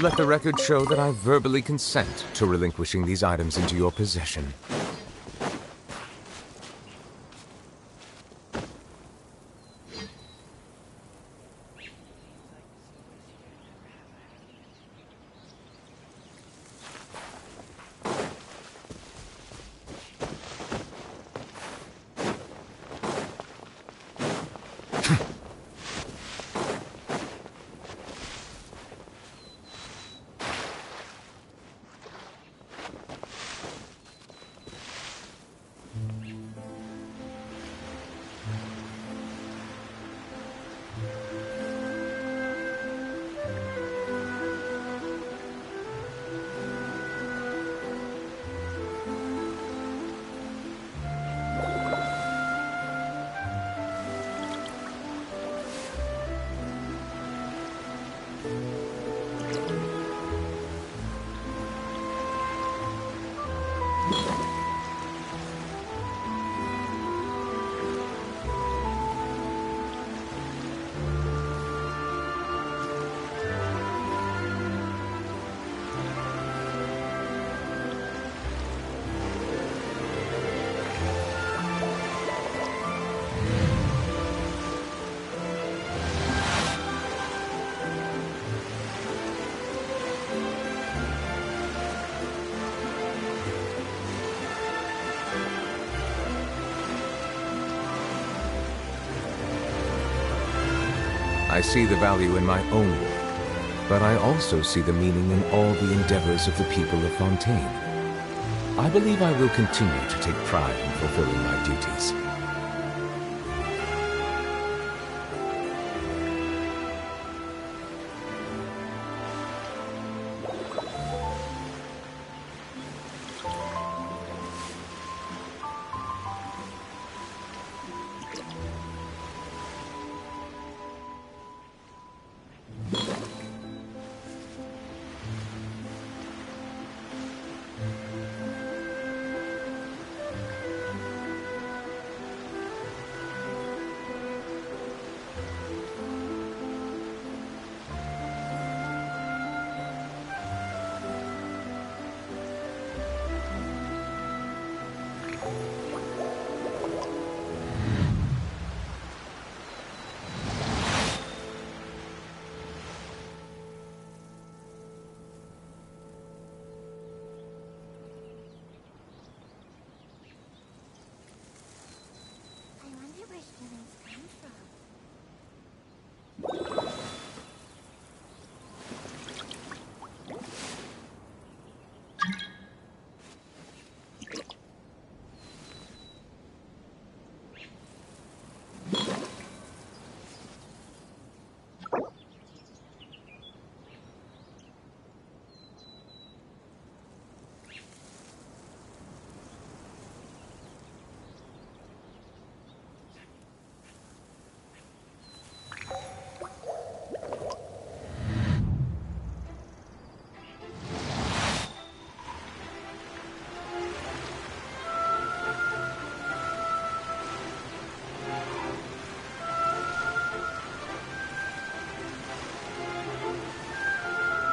Let the record show that I verbally consent to relinquishing these items into your possession. I see the value in my own work, but I also see the meaning in all the endeavors of the people of Fontaine. I believe I will continue to take pride in fulfilling my duties.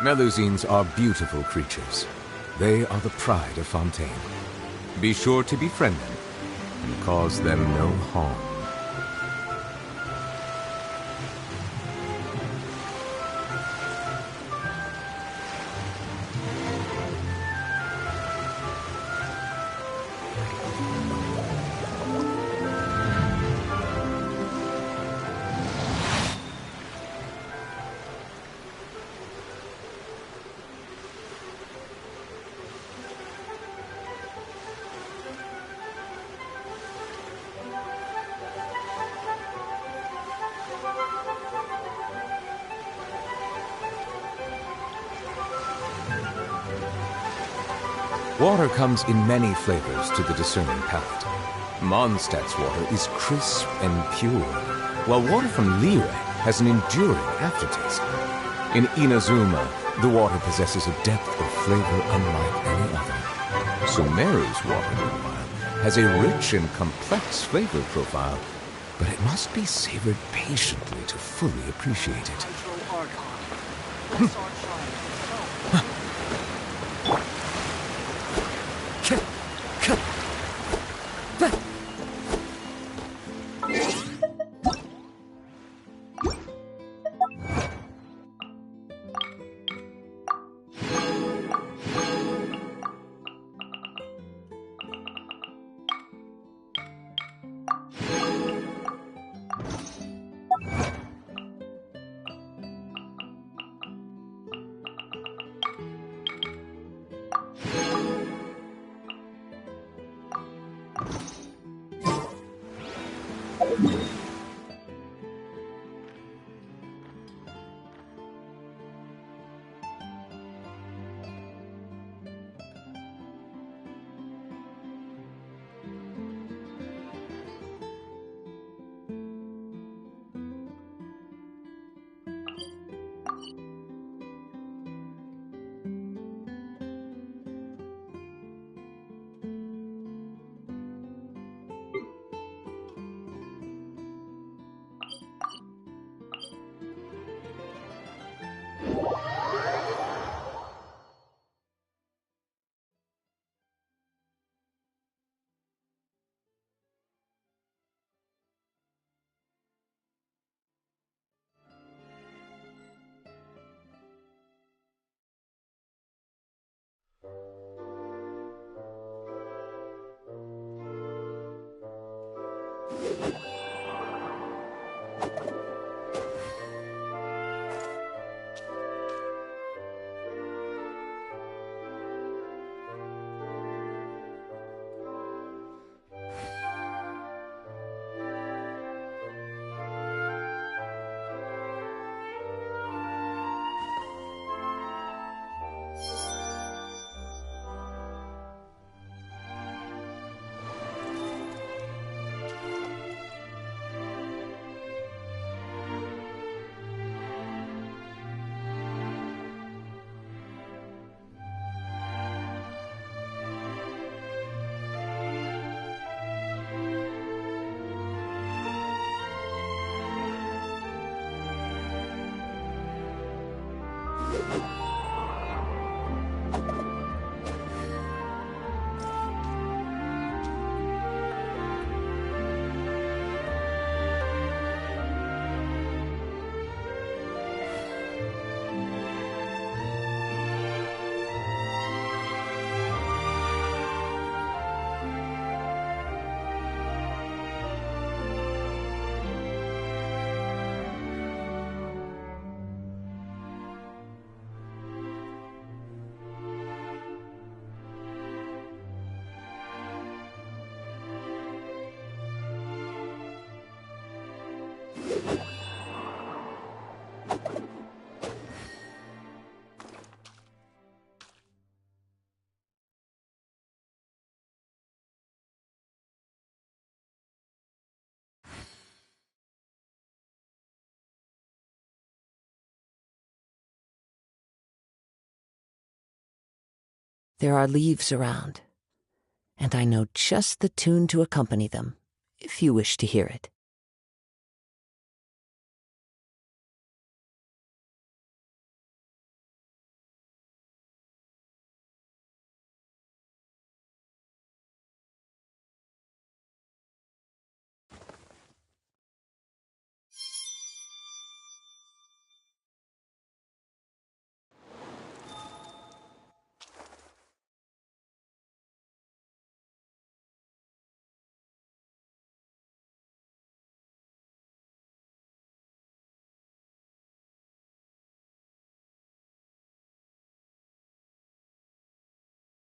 Melusines are beautiful creatures. They are the pride of Fontaine. Be sure to befriend them and cause them no harm. Water comes in many flavors to the discerning palate. Mondstadt's water is crisp and pure, while water from Liyue has an enduring aftertaste. In Inazuma, the water possesses a depth of flavor unlike any other. Sumeru's water, meanwhile, has a rich and complex flavor profile, but it must be savored patiently to fully appreciate it. There are leaves around, and I know just the tune to accompany them, if you wish to hear it.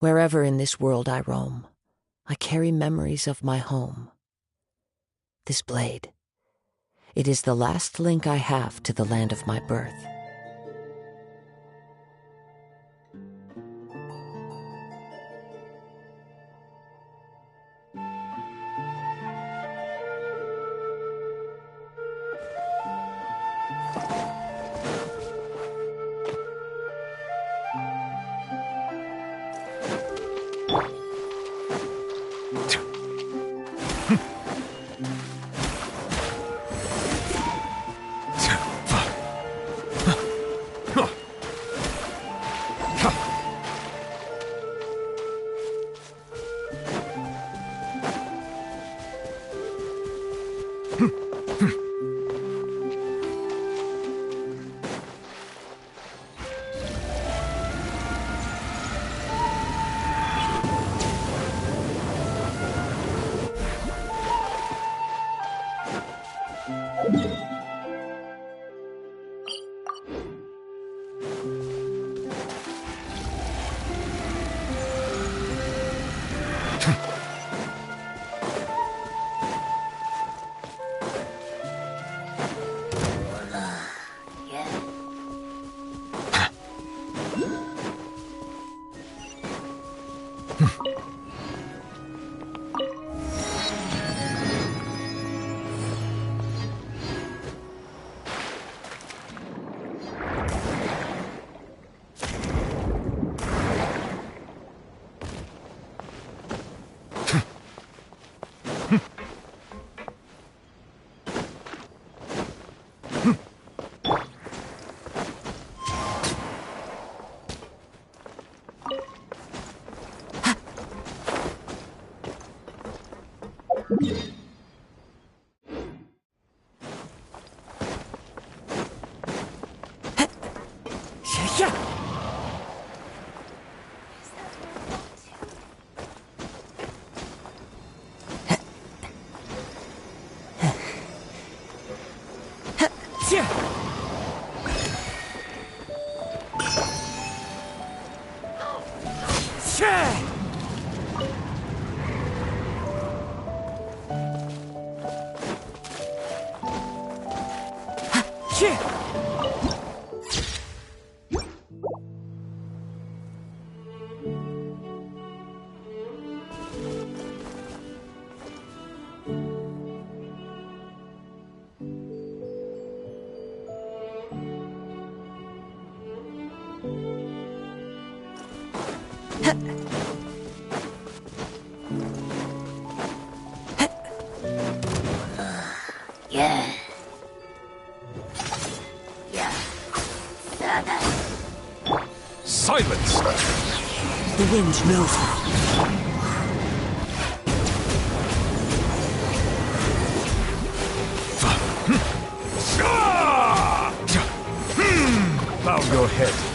Wherever in this world I roam, I carry memories of my home. This blade, it is the last link I have to the land of my birth. Silence! The wind knows me. Bow your head.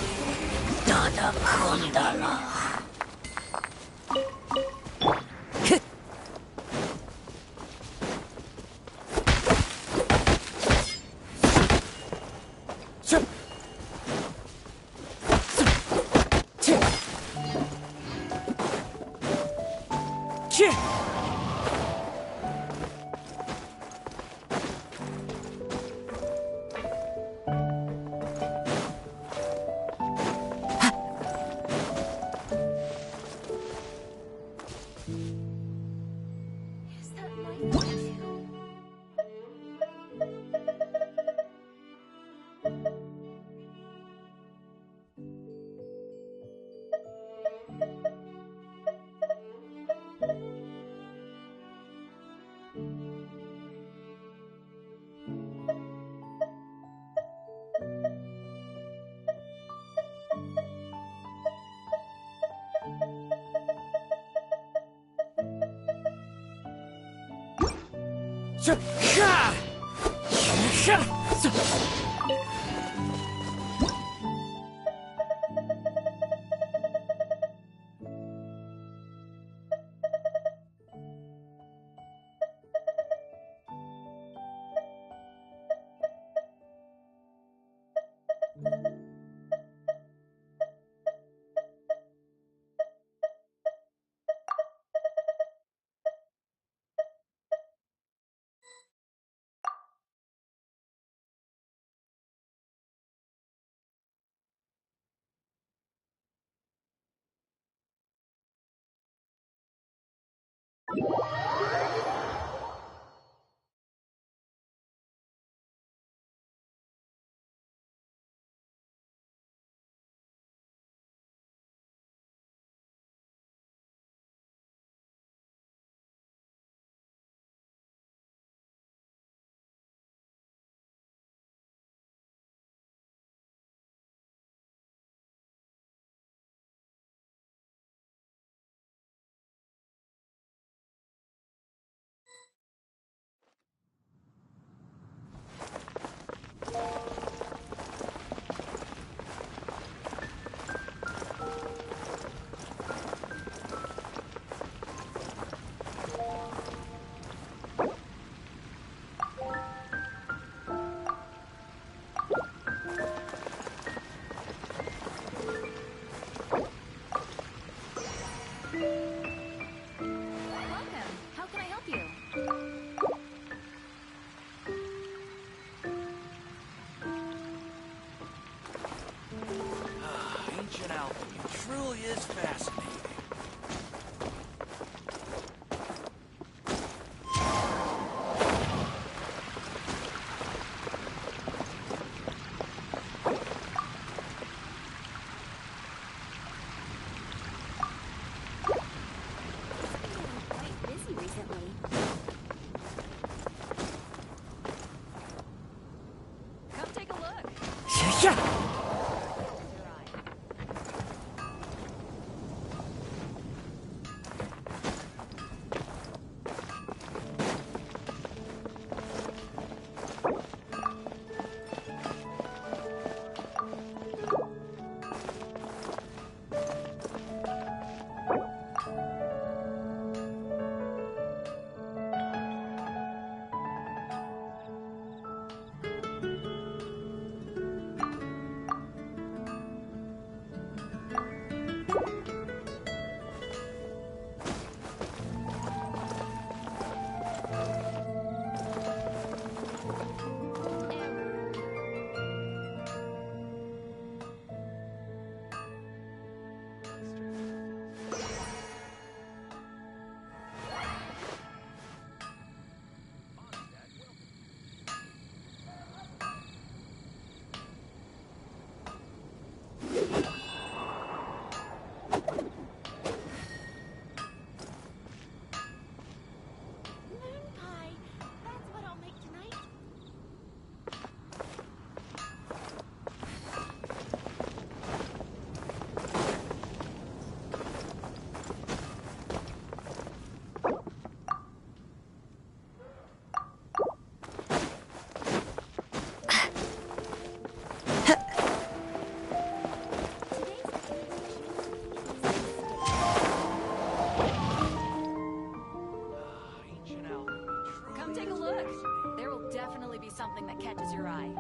that catches your eye.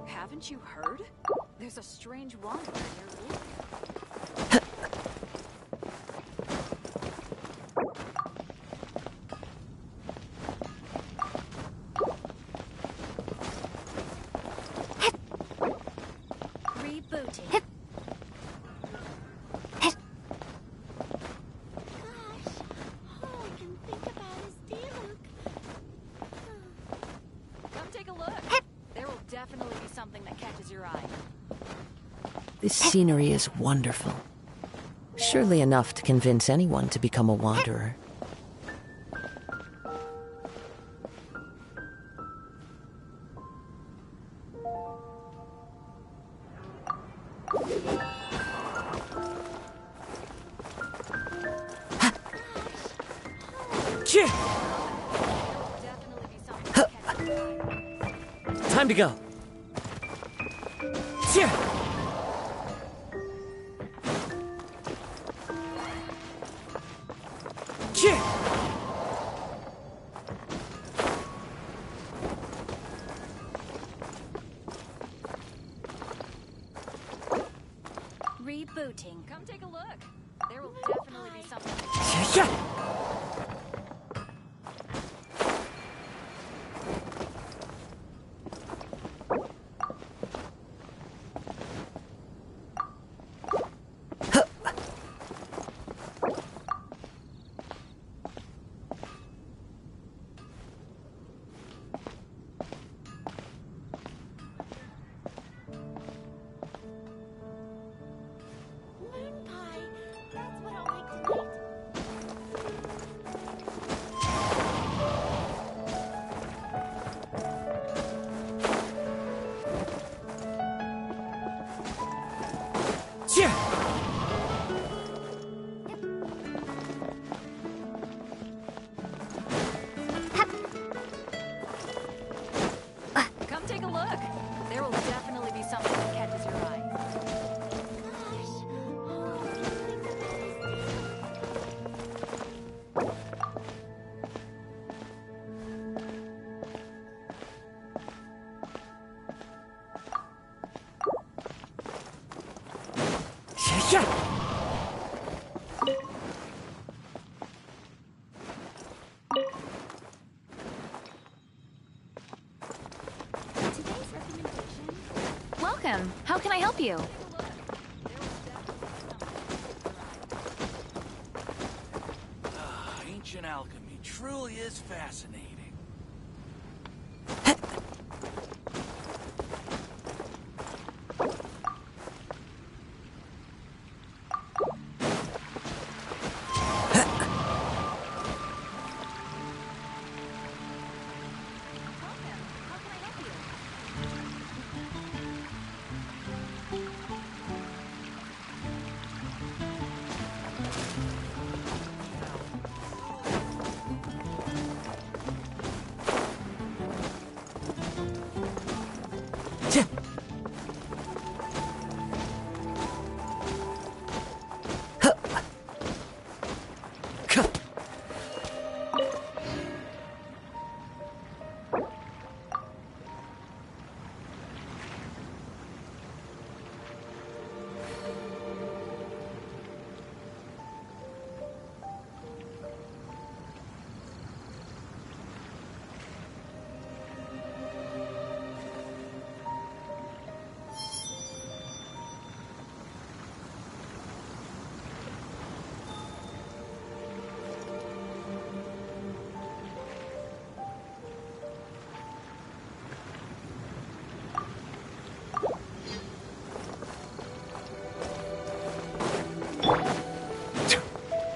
Haven't you heard? There's a strange wanderer near the lake. Rebooting. Gosh, all I can think about is Diluc. Come take a look. There will definitely be something that catches your eye. This scenery is wonderful. Surely enough to convince anyone to become a wanderer. Time to go. Rebooting. Come take a look. There will definitely be something. Moon pie, that's what I'll make tonight. Come take a look. There will definitely be something that catches your eye. Gosh, all I can think about is Diluc. Today's recommendation. Welcome. How can I help you? Ancient alchemy truly is fascinating.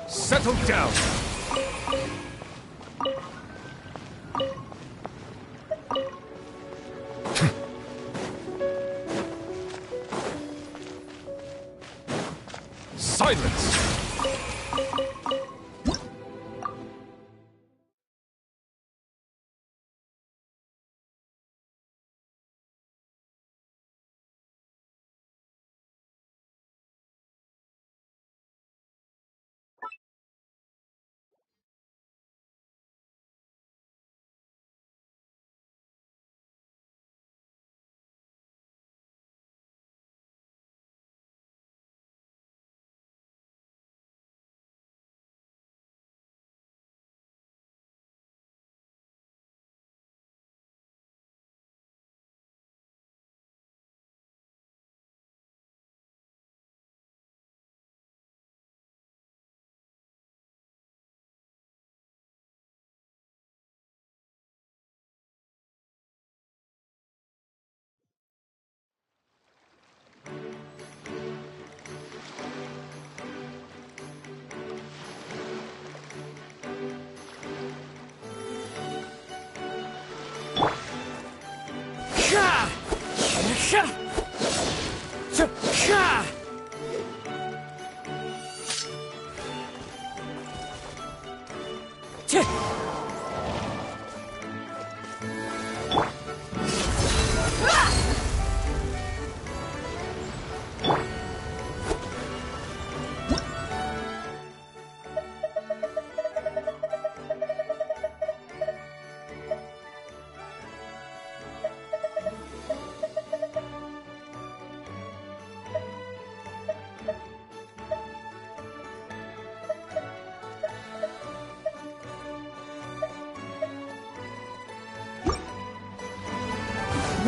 Settle down. Silence!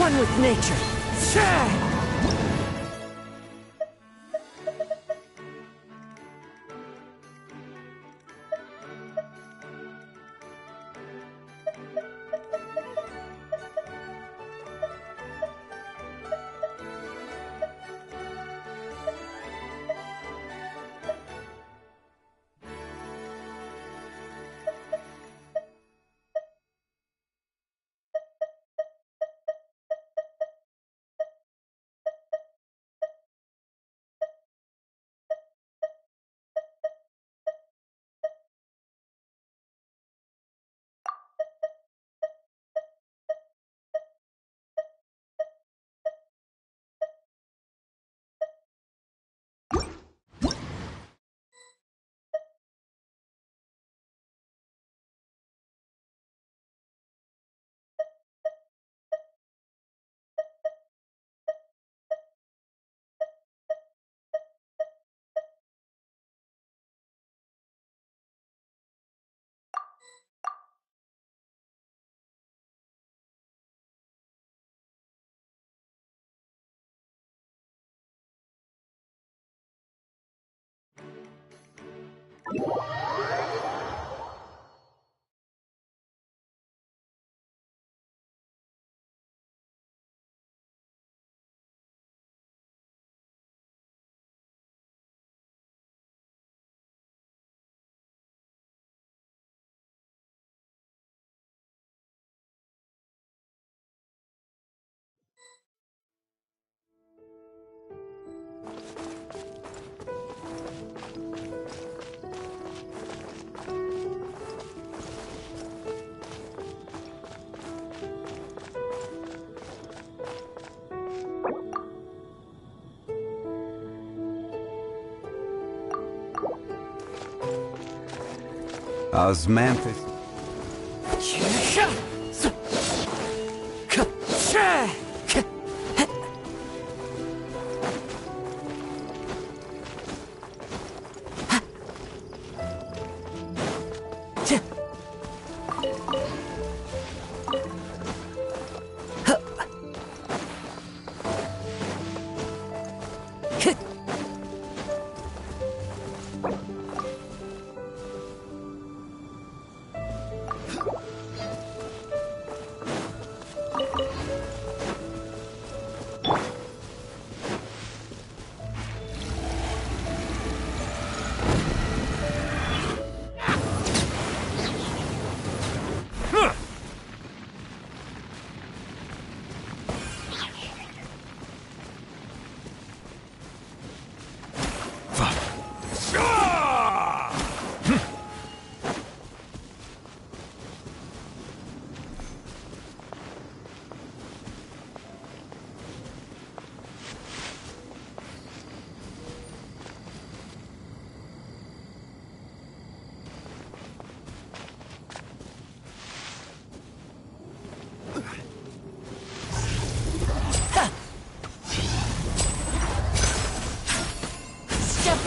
One with nature. Osmanthus.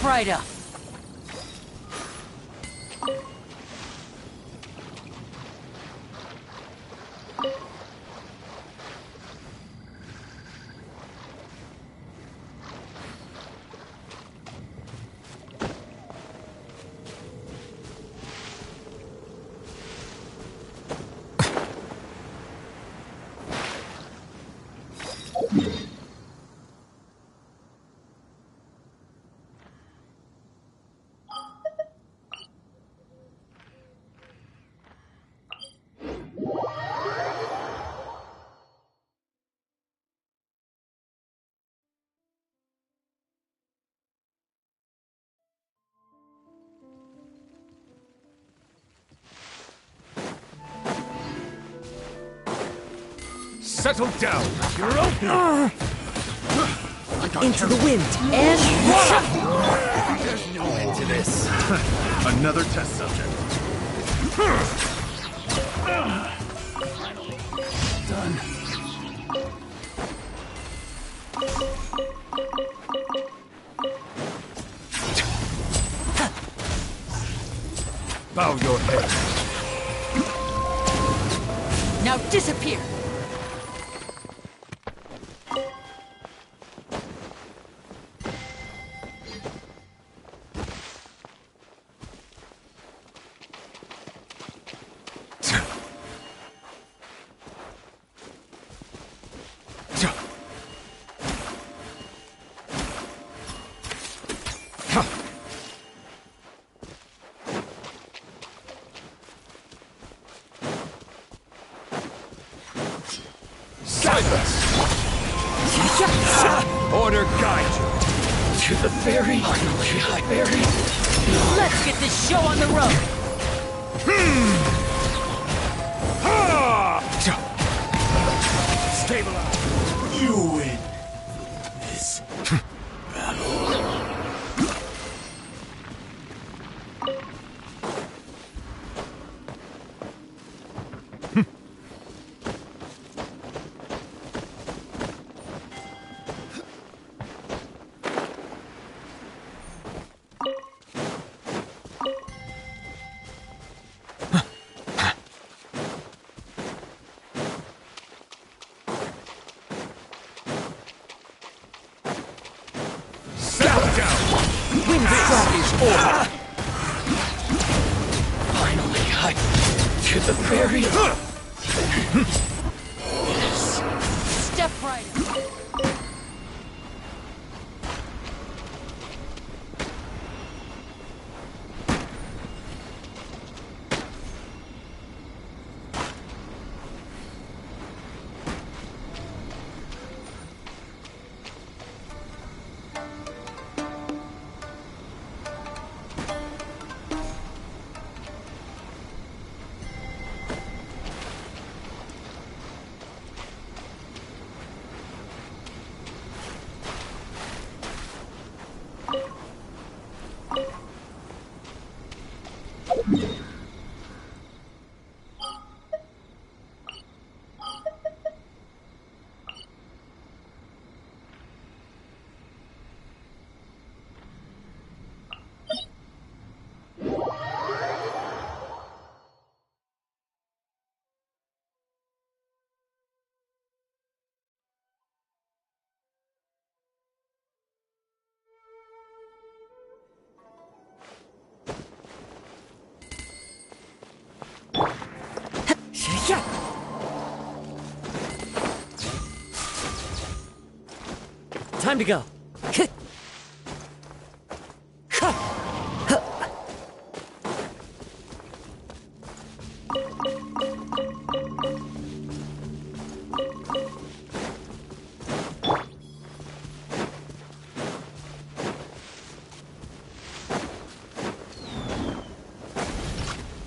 right up. Settle down, hero! Into the wind, and voila! There's no end to this. Another test subject. Done. Bow your head. Now disappear! Silence! Order guide you. To the ferry. Ferry. Let's get this show on the road! Stabilize. You win this battle. Finally, to the ferry. Step right up. Time to go.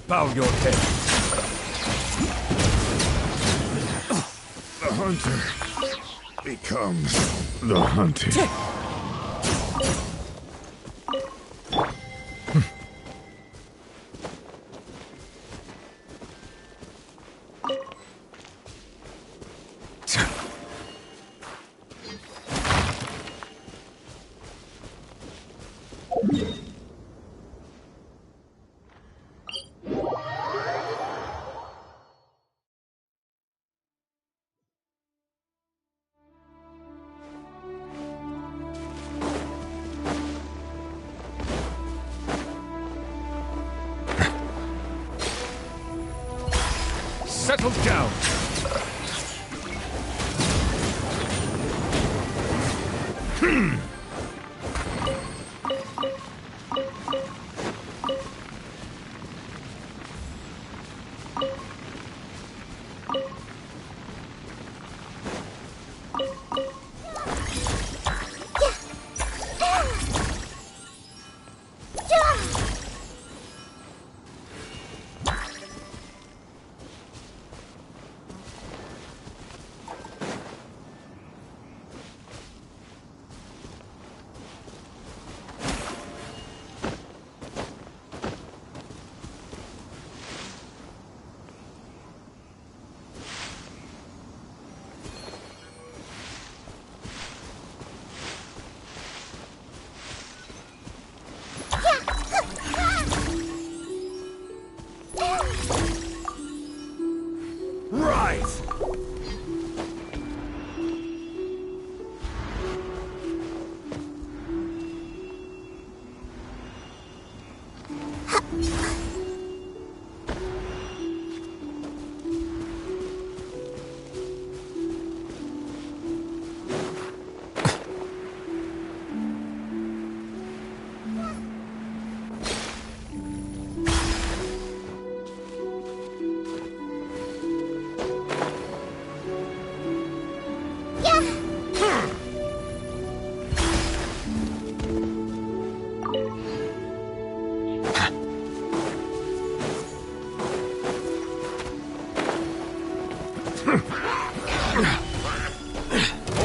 Bow your head. The hunter becomes the hunted. Settle down! Rise!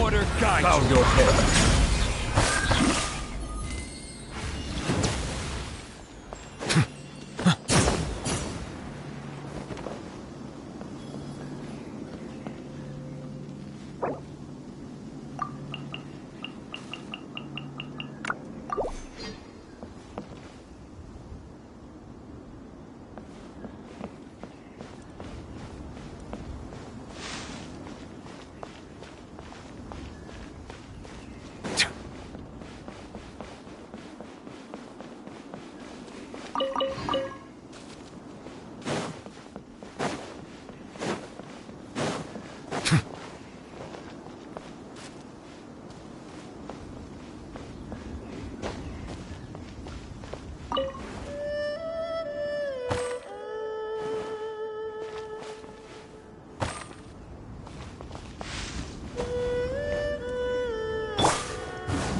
Order guide. Bow your head.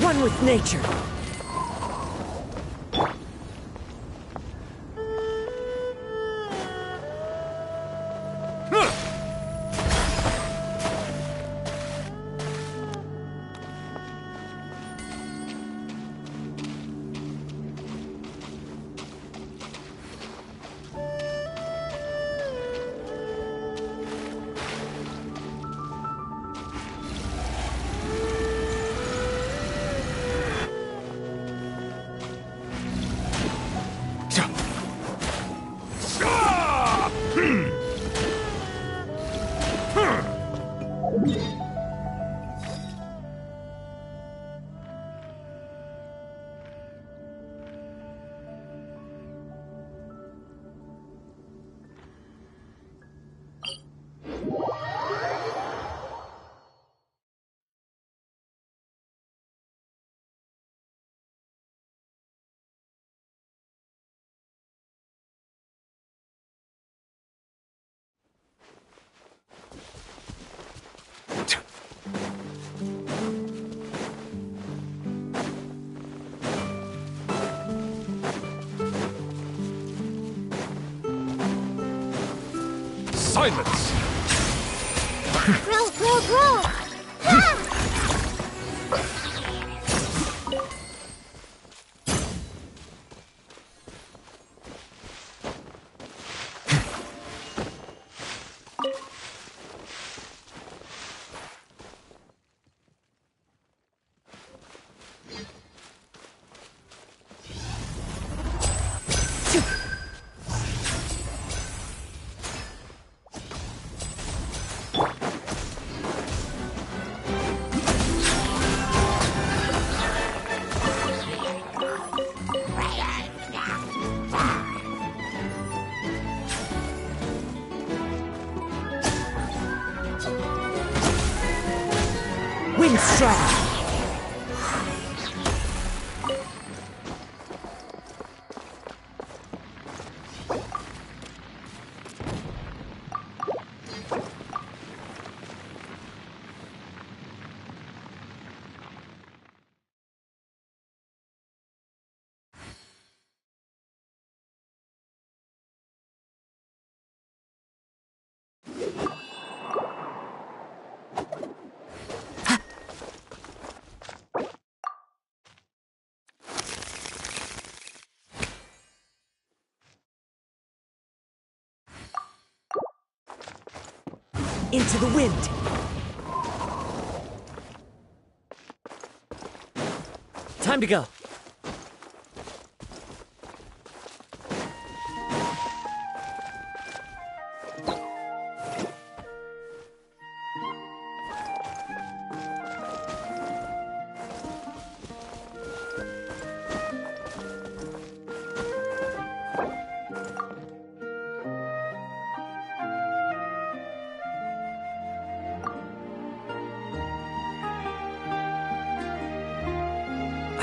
One with nature. Silence! Grow! Ah! Dragon! Into the wind! Time to go!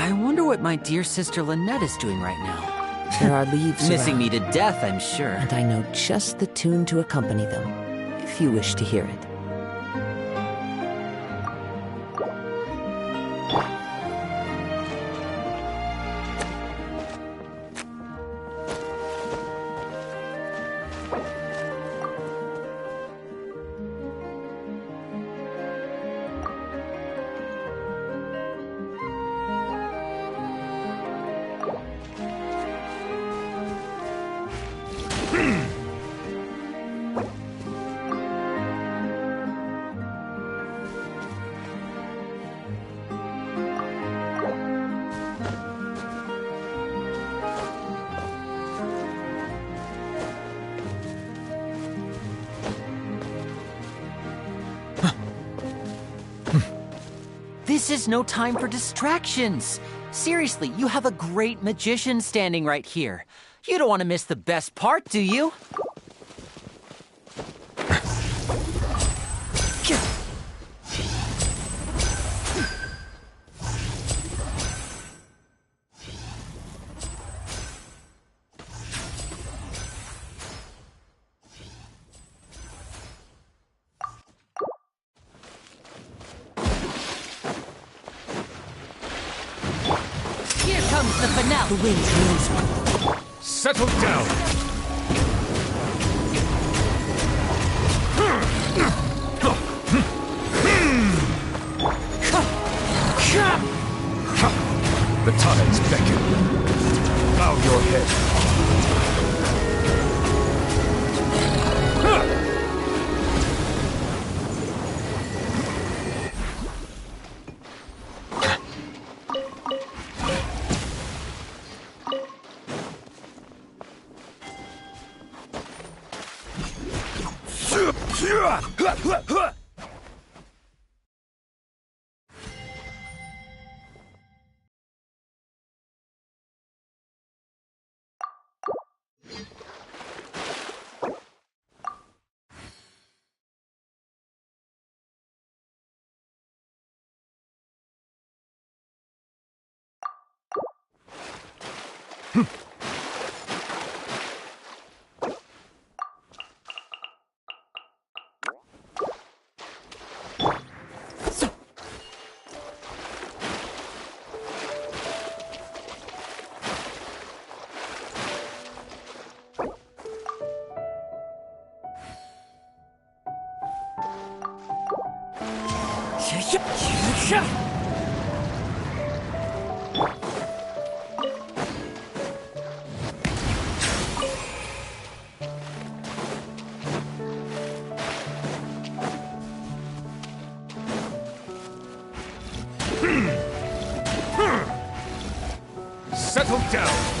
I wonder what my dear sister Lynette is doing right now. There are leaves Missing around, me to death, I'm sure. and I know just the tune to accompany them, if you wish to hear it. This is no time for distractions. Seriously, you have a great magician standing right here. You don't want to miss the best part, do you? Here comes the finale. The wind knows me. Settle down! The tides beckon. Bow your head. Settle down!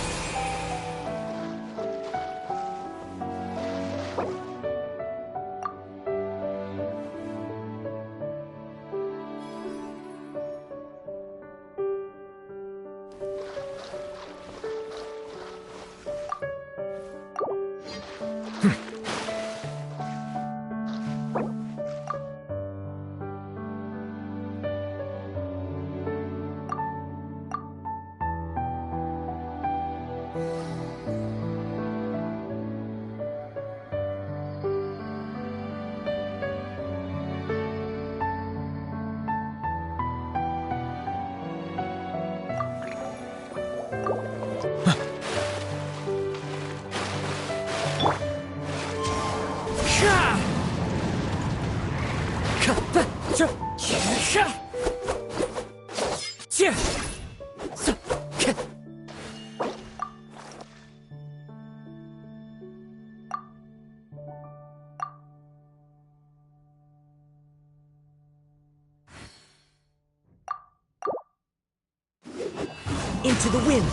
Into the wind.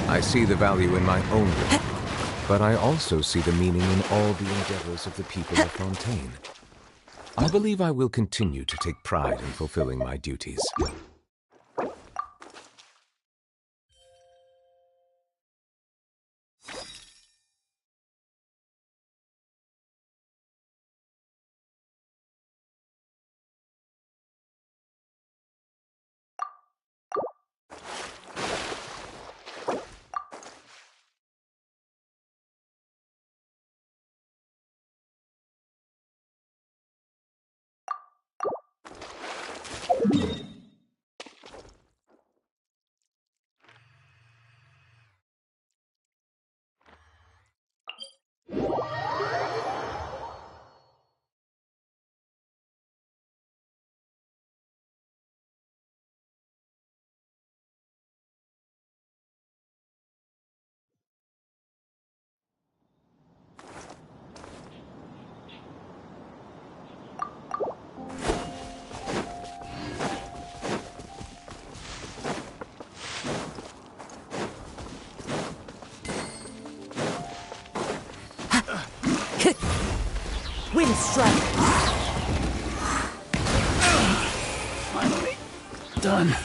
I see the value in my own work, but I also see the meaning in all the endeavors of the people of Fontaine. I believe I will continue to take pride in fulfilling my duties. Wind strike. Finally done.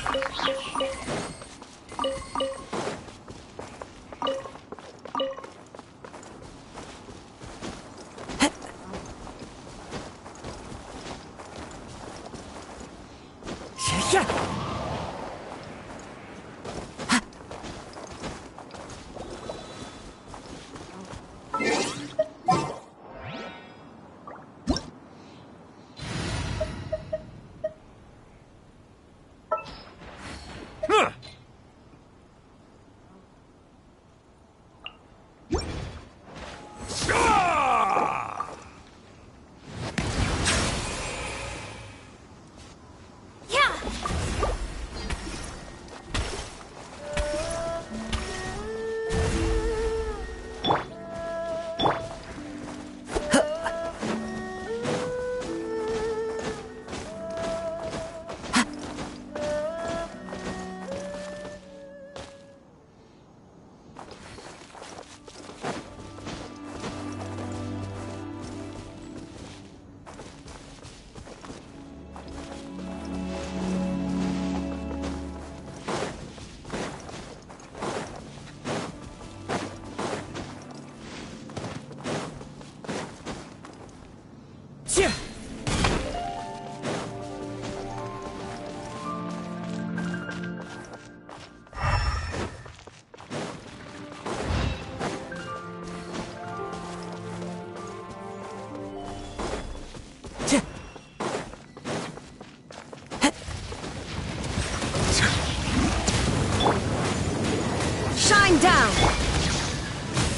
Shine down!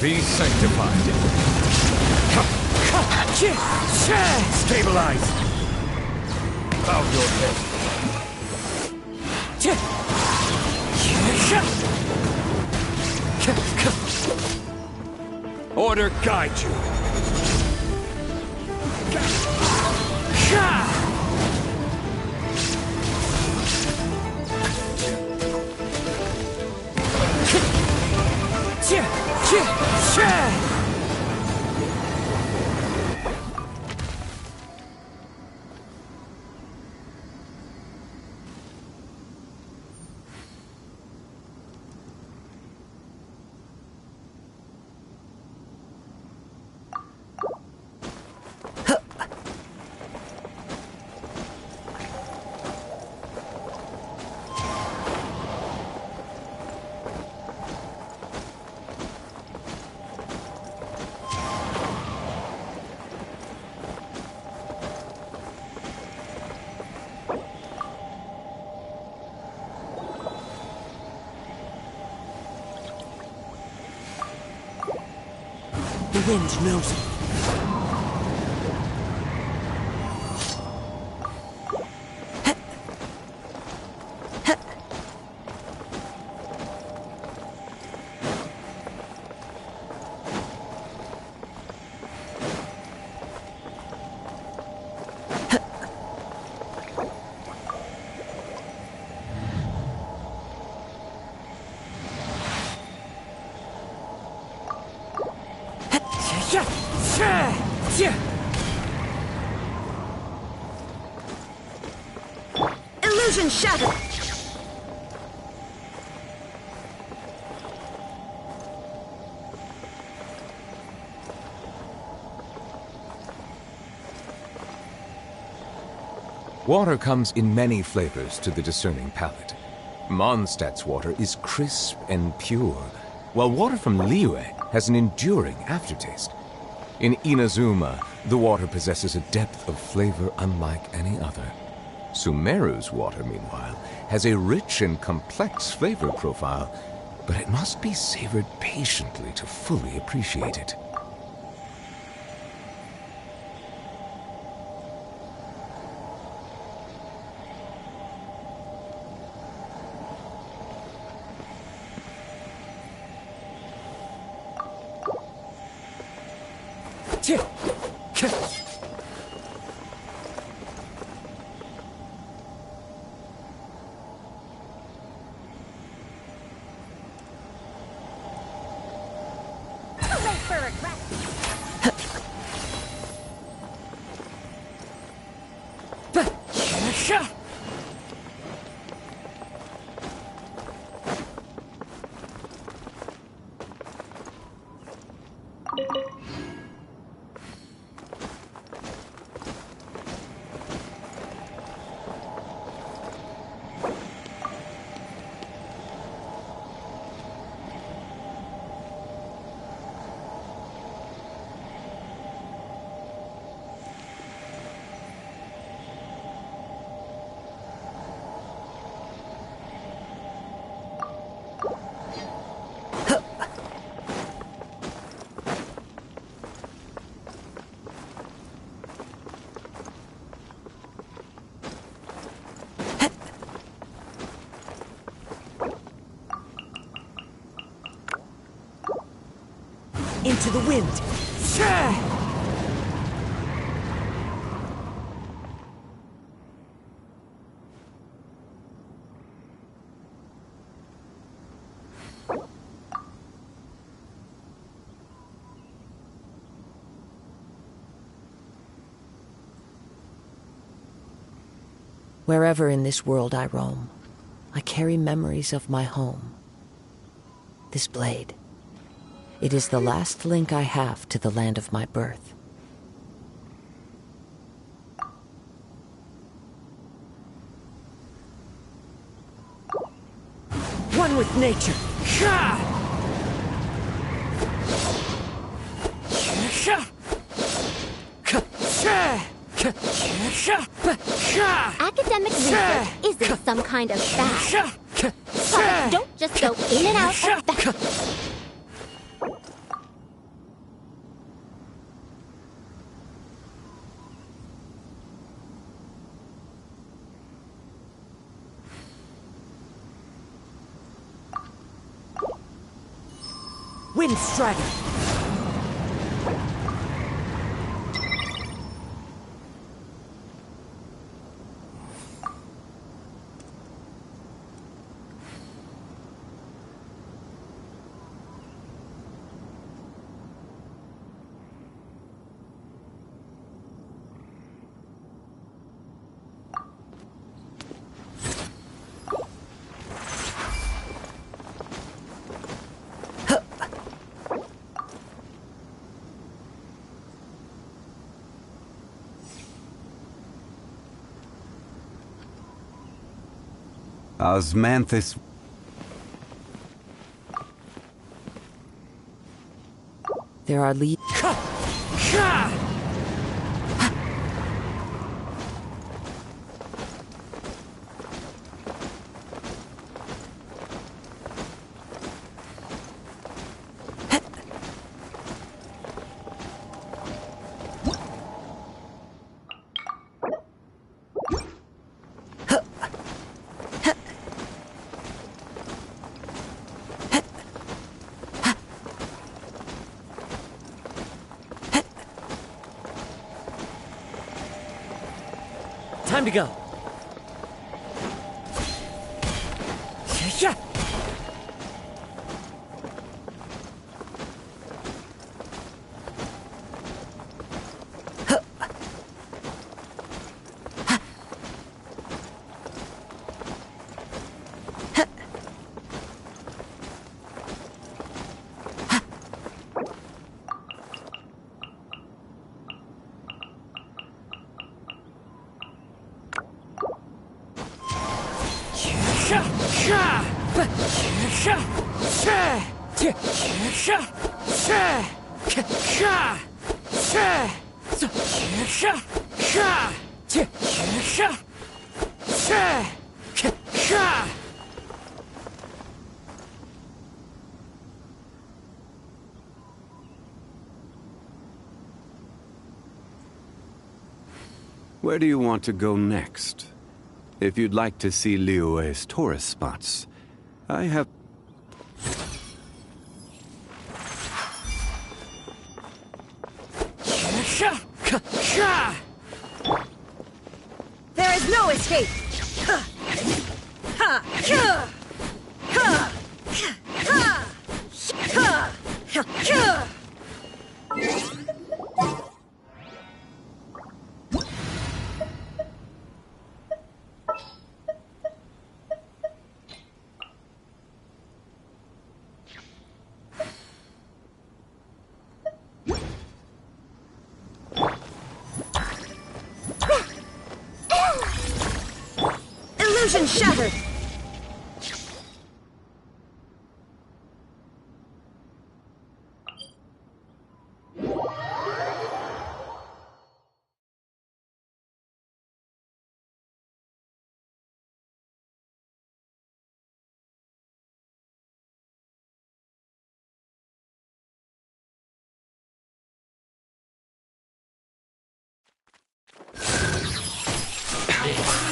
Be sanctified. Stabilize! Bow your head. Order guide you. The wind knows it. Illusion shattered! Water comes in many flavors to the discerning palate. Mondstadt's water is crisp and pure, while water from Liyue has an enduring aftertaste. In Inazuma, the water possesses a depth of flavor unlike any other. Sumeru's water, meanwhile, has a rich and complex flavor profile, but it must be savored patiently to fully appreciate it. Into the wind! Wherever in this world I roam, I carry memories of my home. This blade, it is the last link I have to the land of my birth. One with nature! Academic research isn't some kind of fad. Topics don't just go in and out of fashion. Wind Strider! Osmanthus. There are Time to go. Where do you want to go next? If you'd like to see Liyue's tourist spots, I have... There is no escape! Illusion shattered!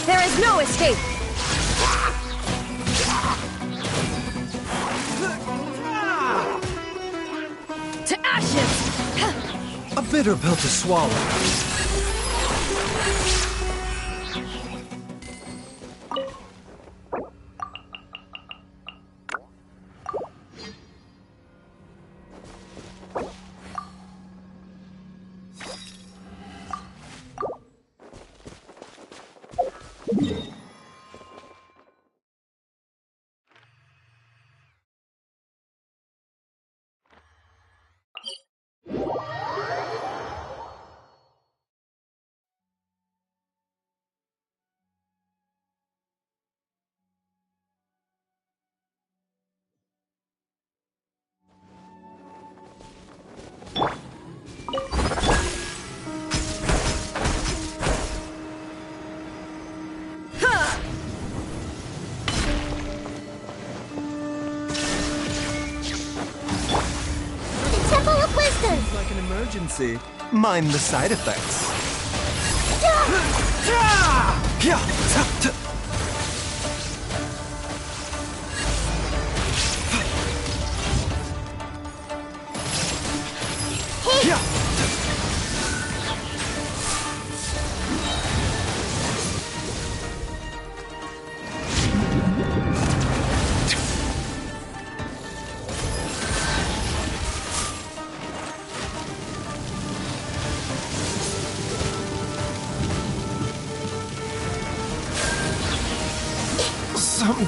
There is no escape! To ashes! A bitter pill to swallow. Emergency. Mind the side effects.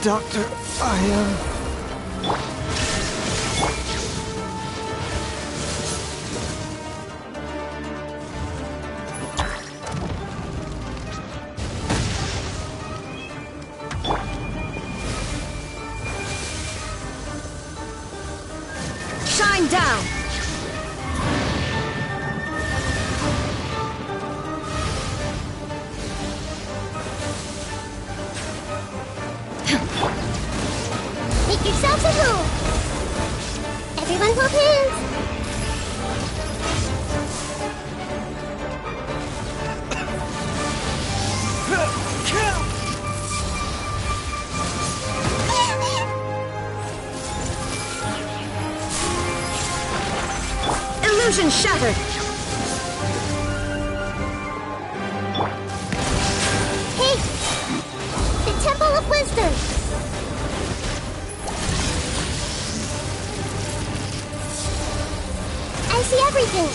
Doctor, I am... Shine down! Make yourselves at home! Everyone hold hands! Illusion shattered! Hey! The Temple of Wisdom! I see everything!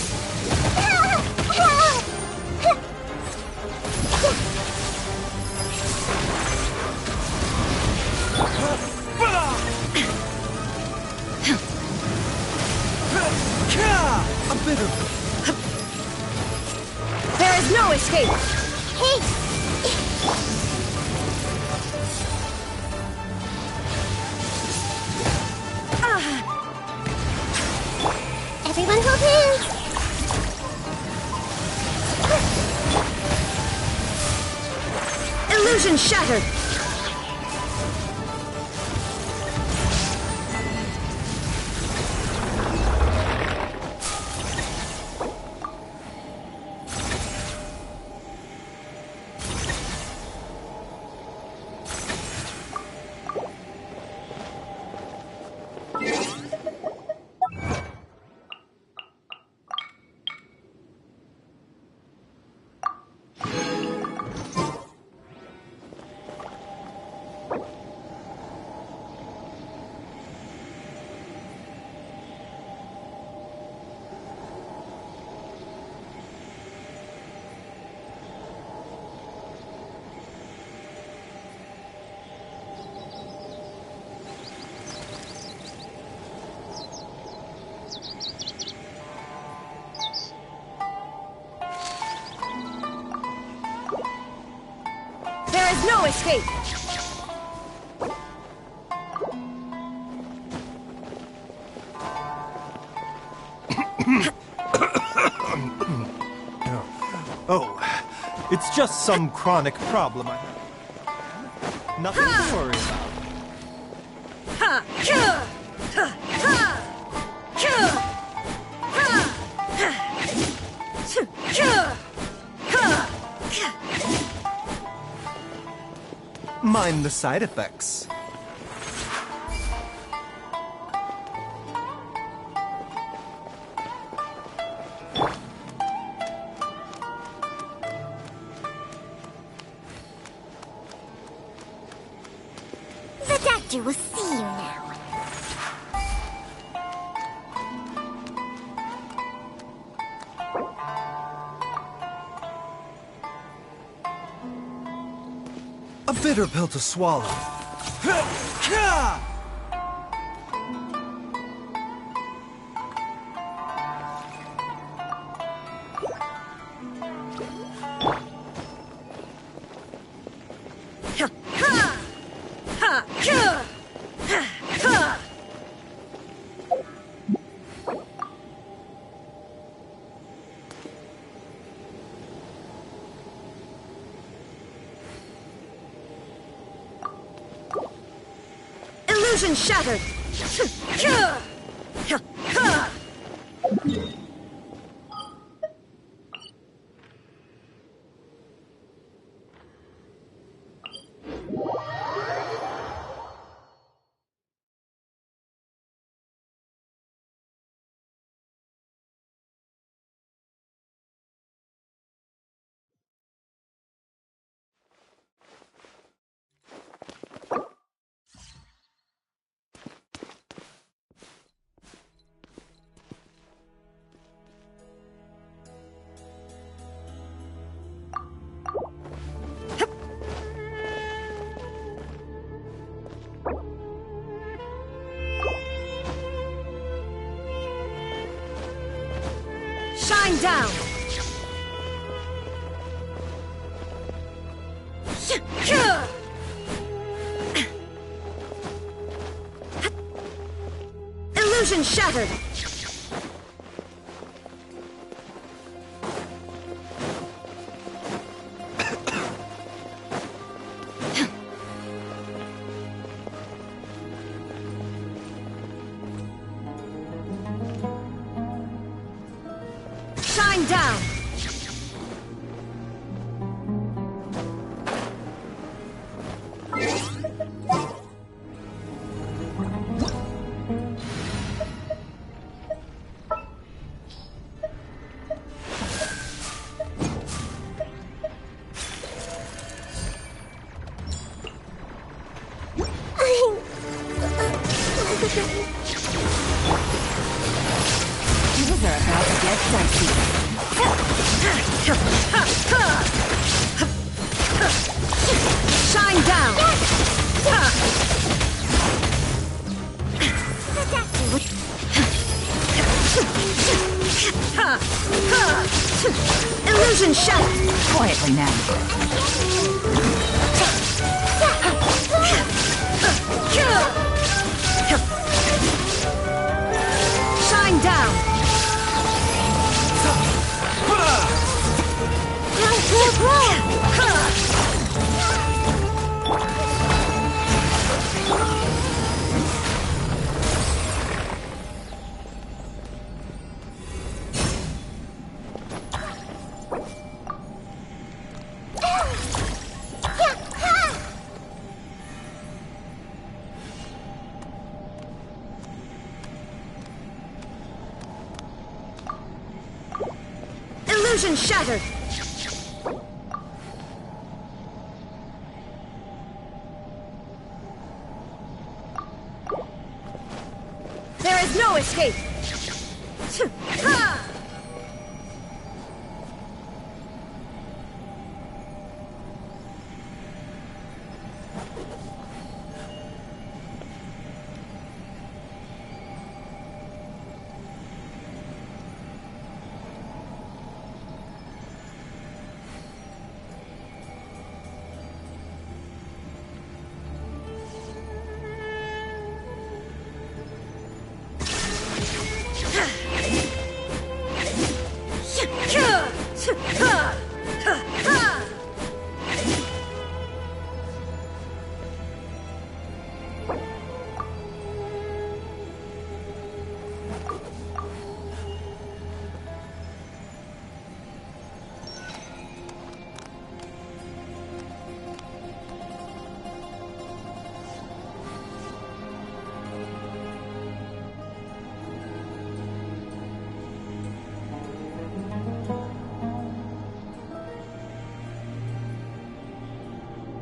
A bitter... There is no escape! Hey! Illusion shattered! There is no escape! Oh, it's just some chronic problem I have. Nothing to worry about. Mind the side effects. The doctor will see you now. A bitter pill to swallow. Illusion shattered! Shine down! Illusion shattered! Shine down! Things are about to get dicey. Shine down! Illusion shattered! Quietly now. Shine down! Illusion shattered! There is no escape! Ha!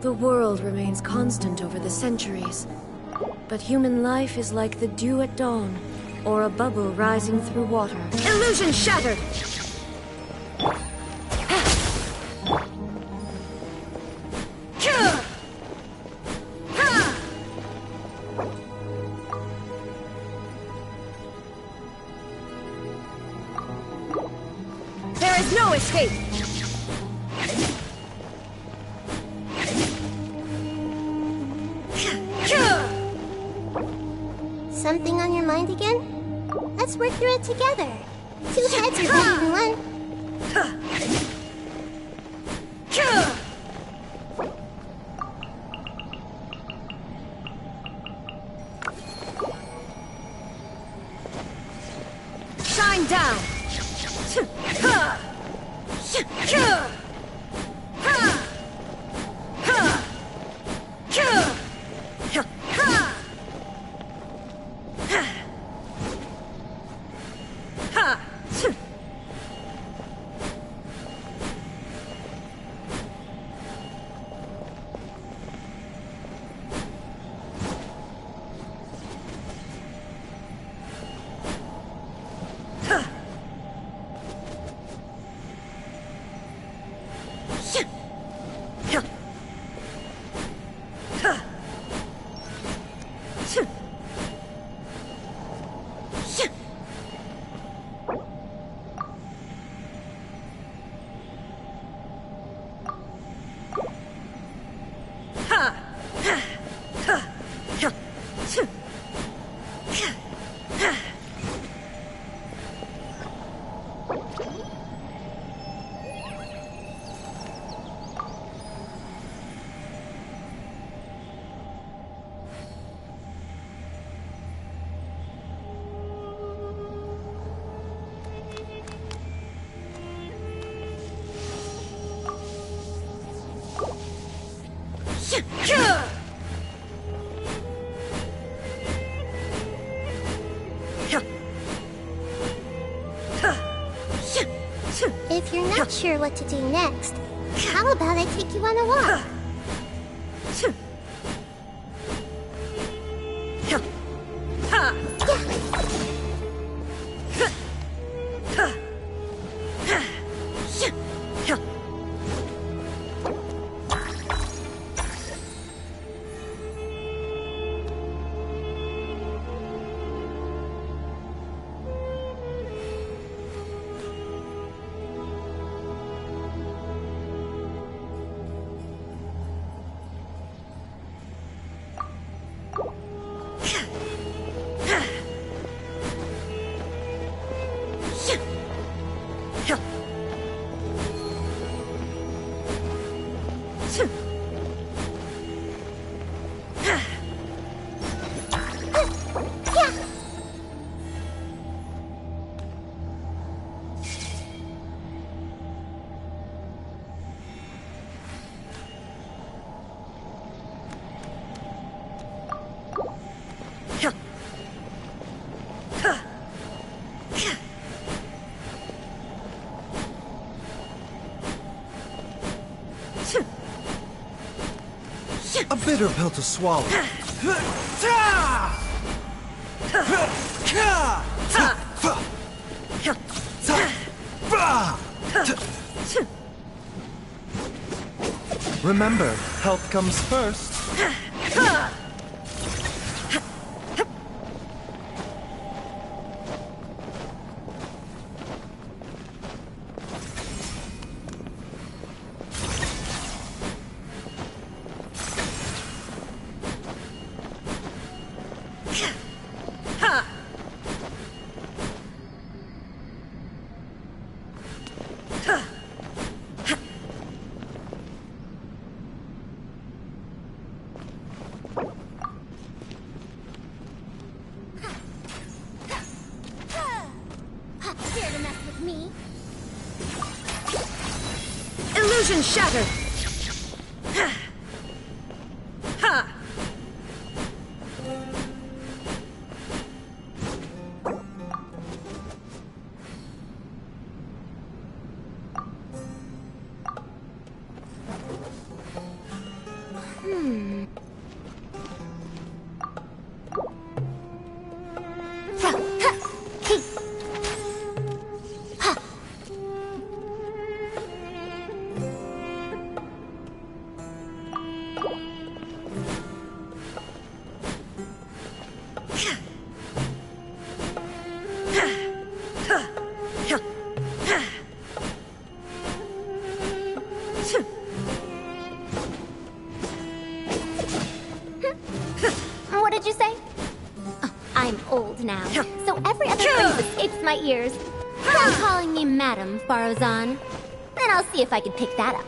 The world remains constant over the centuries, but human life is like the dew at dawn, or a bubble rising through water. Illusion shattered! There is no escape! Something on your mind again? Let's work through it together. Two heads are better than one. Shine down! If you're not sure what to do next, how about I take you on a walk? bitter pill to swallow. Remember, health comes first. Dare to mess with me? Illusion shattered! Ha! What did you say? Oh, I'm old now, so every other phrase escapes my ears. Try calling me Madam, Farozan. Then I'll see if I can pick that up.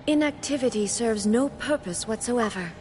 Inactivity serves no purpose whatsoever.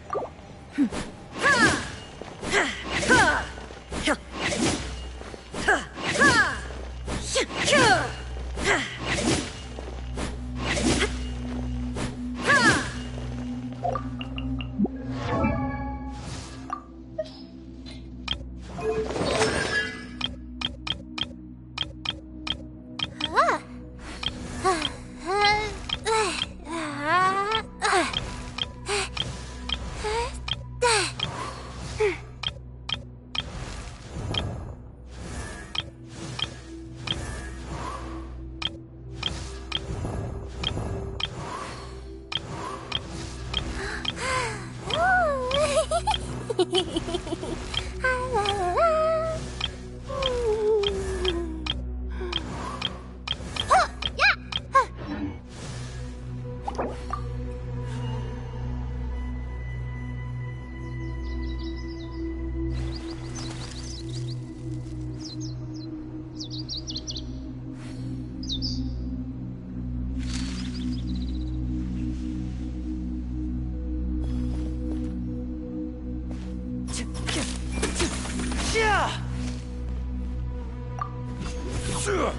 There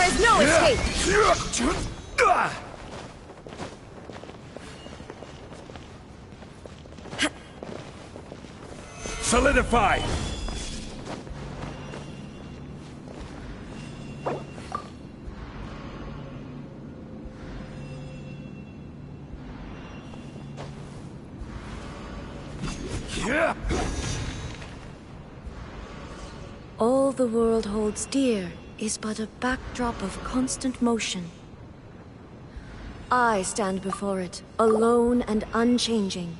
is no escape! Solidify! All the world holds dear is but a backdrop of constant motion. I stand before it, alone and unchanging.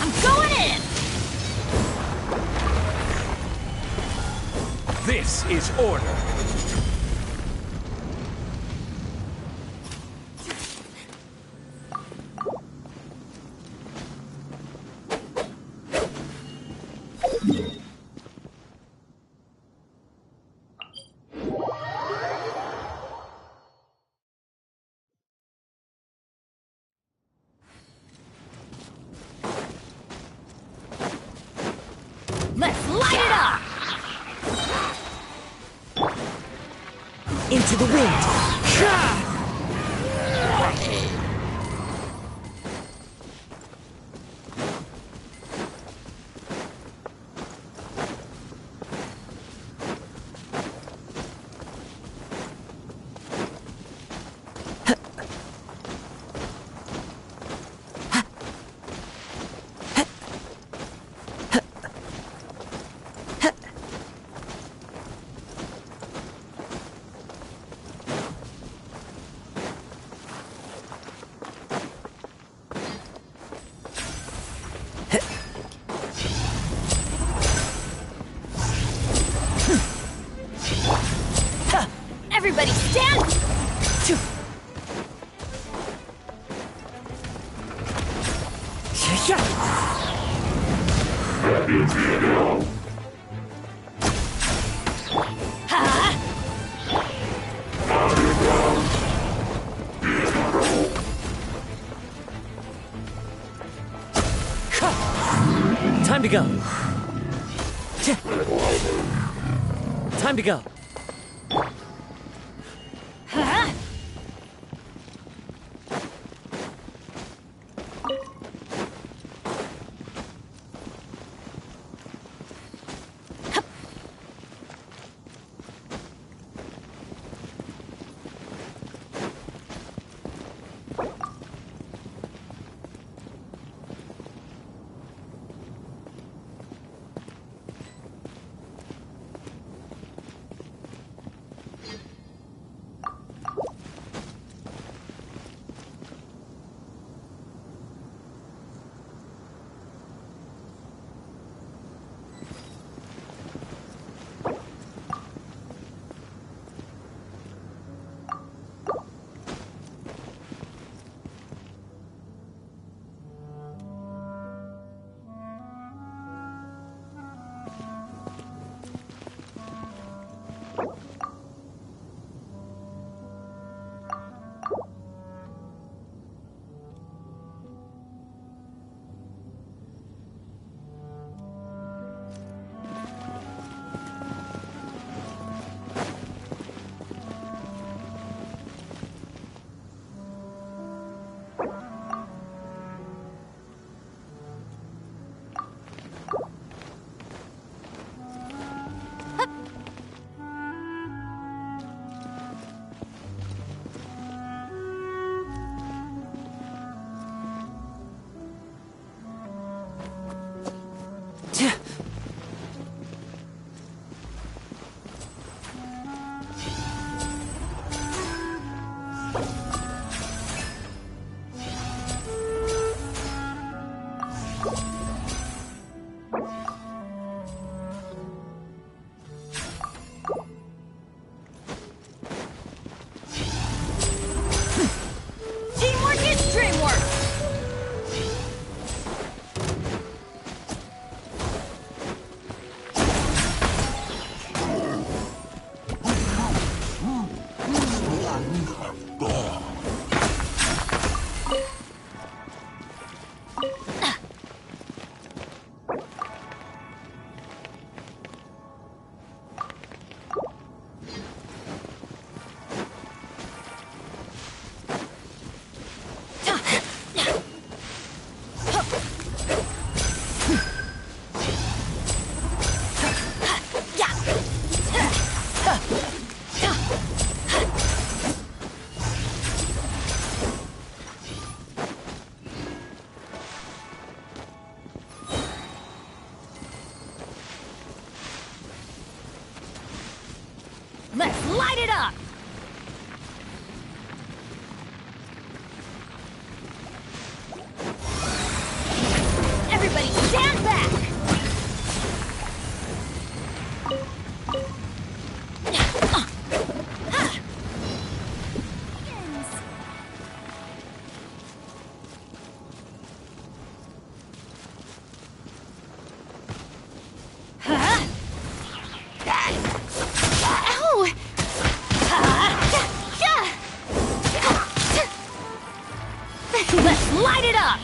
I'm going in! This is order. Let's light it up! Into the wind! Everybody stand! Time to go. Time to go. Let's light it up! Everybody stand back! Let's light it up!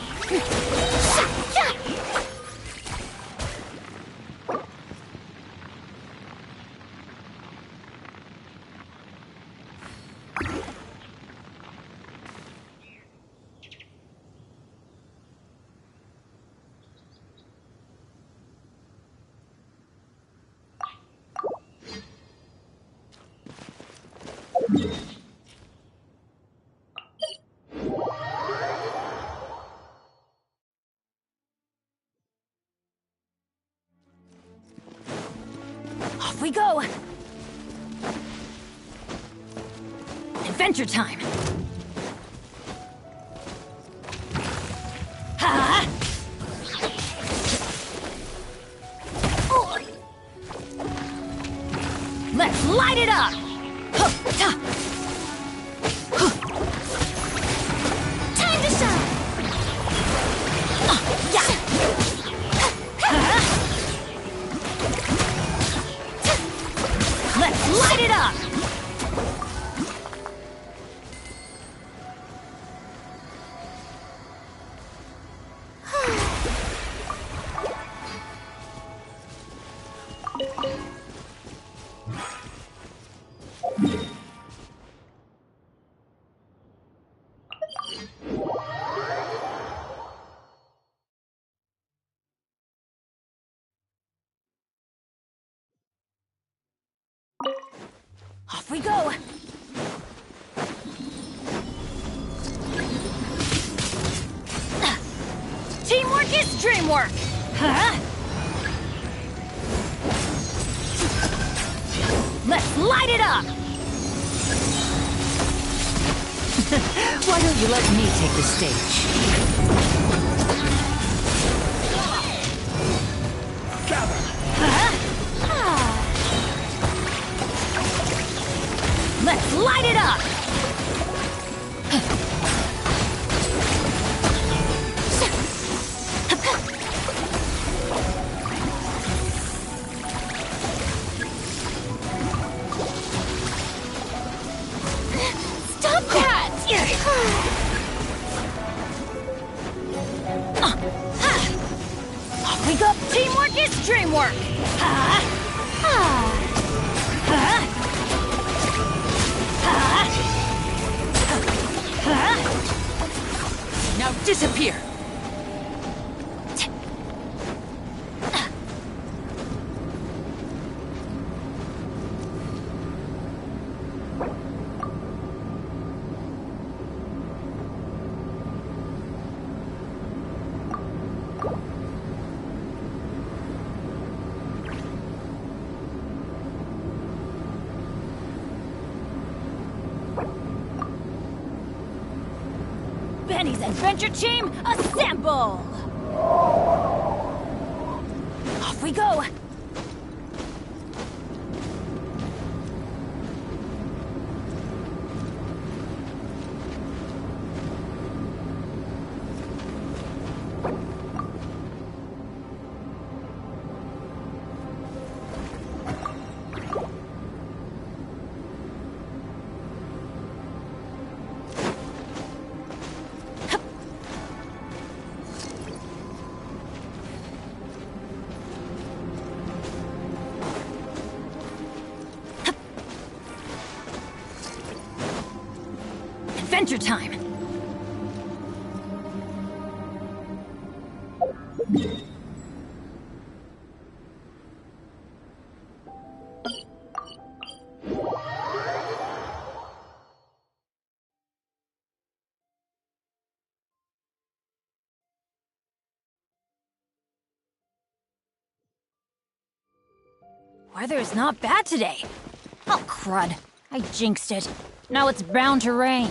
Off we go! Adventure time! Ha! Let's light it up! Time to shine! Let's light it up! Off we go! Teamwork is dreamwork! Huh? Let's light it up! Why don't you let me take the stage? Gather! Let's light it up! Stop that! Off we go! Teamwork is dreamwork! Now disappear! Benny's adventure team, assemble! Off we go! Adventure time! Weather is not bad today. Oh, crud. I jinxed it. Now it's bound to rain.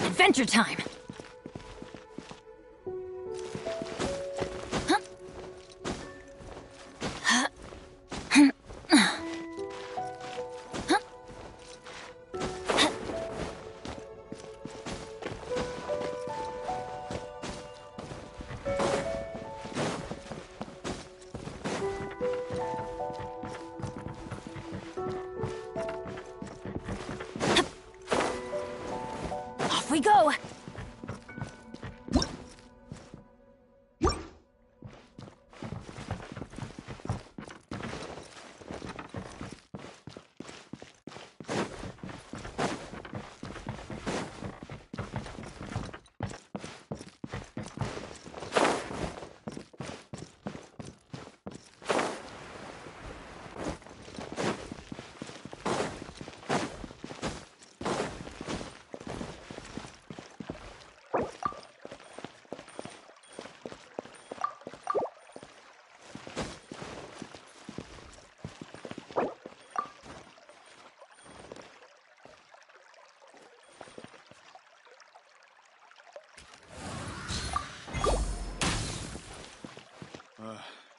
Adventure time! Off we go!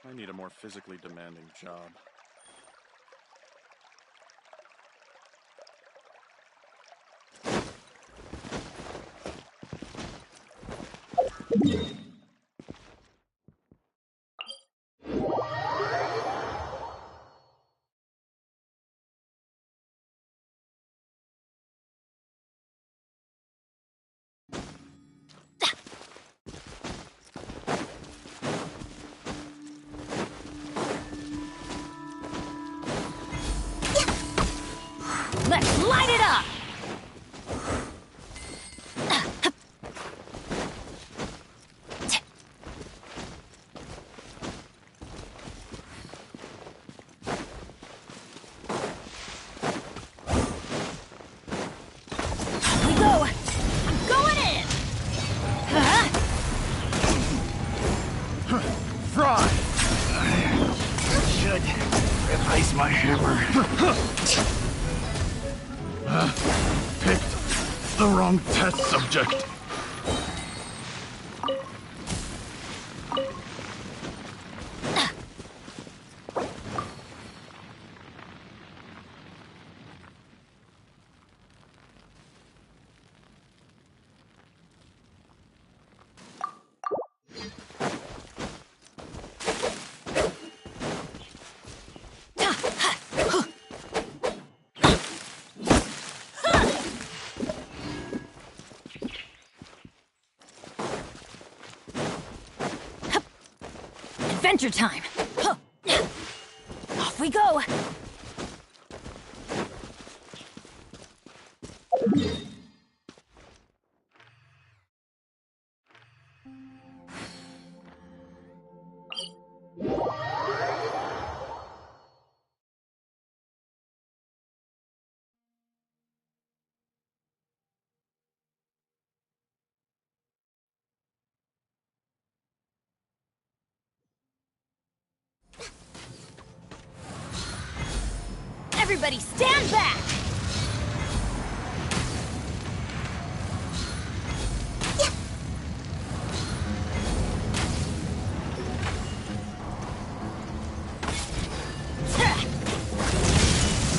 I need a more physically demanding job. Let's light it up! Here we go! I'm going in! Fry! Should replace my hammer. Picked the wrong test subject. Adventure time! Off we go! Everybody stand back!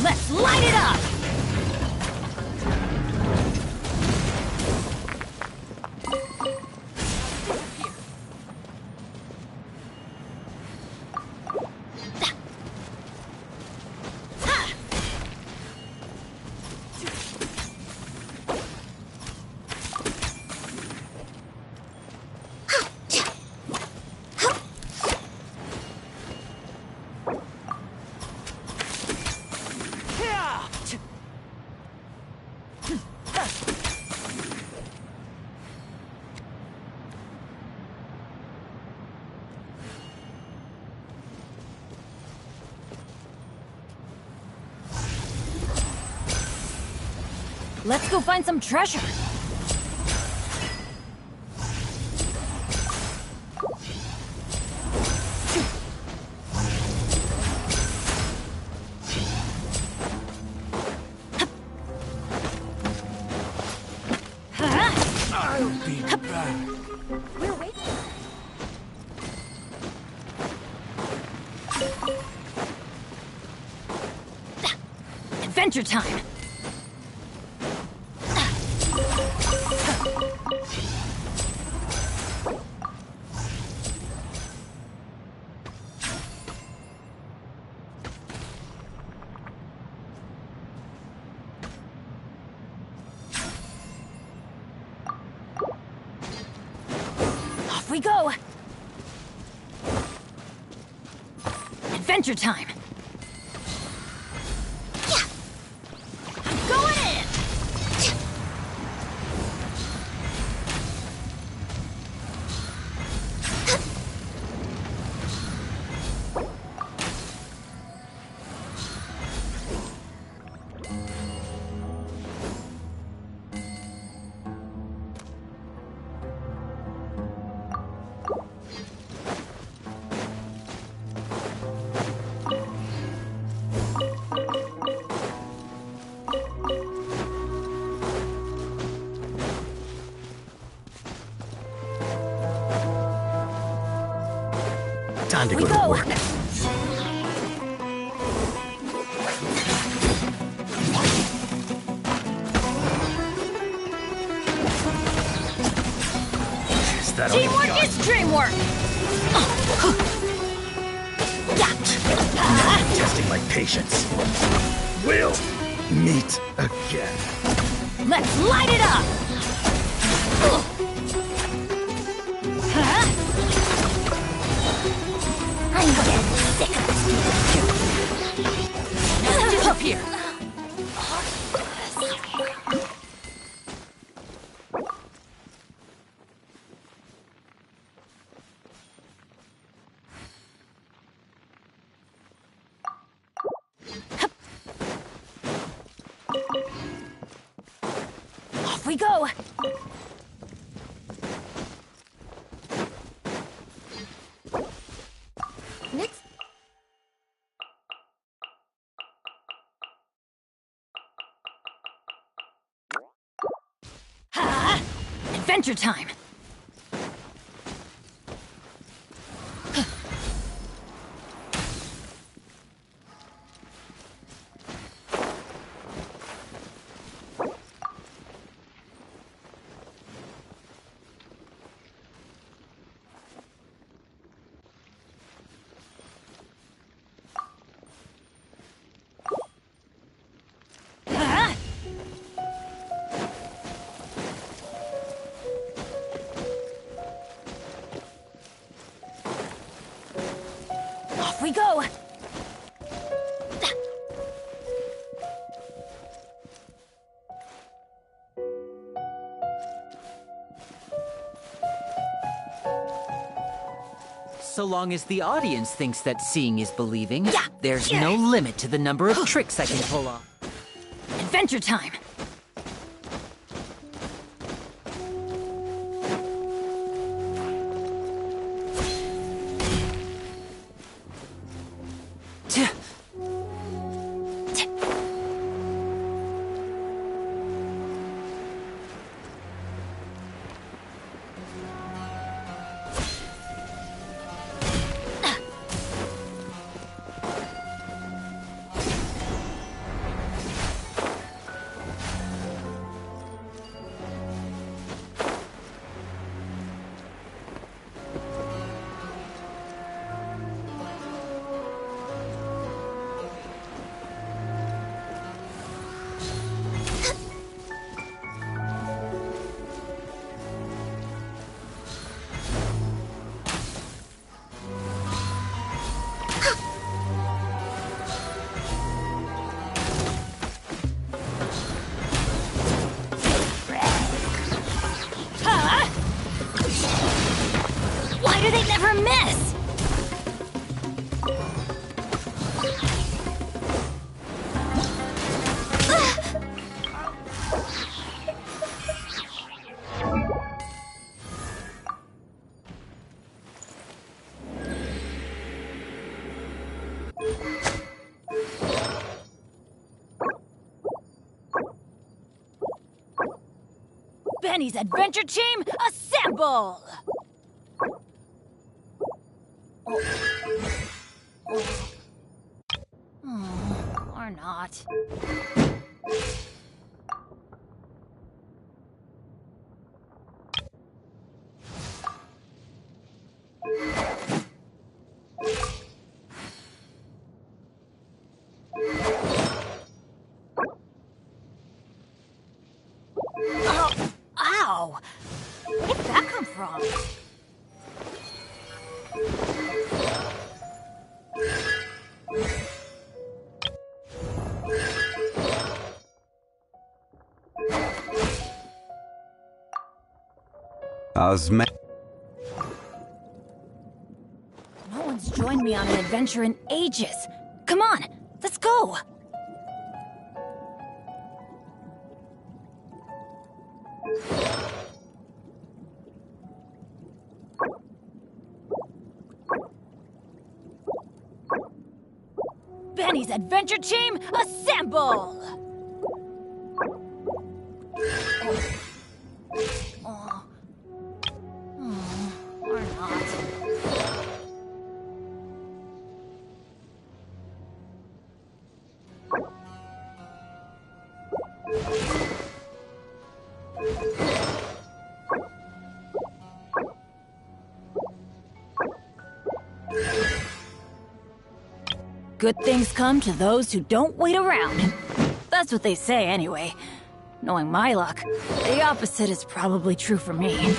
Let's light it up! Let's go find some treasure. I'll be back. We're waiting. Adventure time. Off we go. Adventure time. Yeah. I'm going in. Time to go to work. Is that all you Teamwork got? is dreamwork. Testing my patience. We'll meet again. Let's light it up. I'm getting sick of this. Now disappear. Off we go. Next. Ha! Adventure time. Ha! Off we go. So long as the audience thinks that seeing is believing, there's no limit to the number of tricks I can pull off. Adventure time. Benny's adventure team, assemble! Or not. Ow! Where did that come from? No one's joined me on an adventure in ages. Come on, let's go! Benny's adventure team, assemble! Or not. Good things come to those who don't wait around. That's what they say anyway. Knowing my luck, the opposite is probably true for me.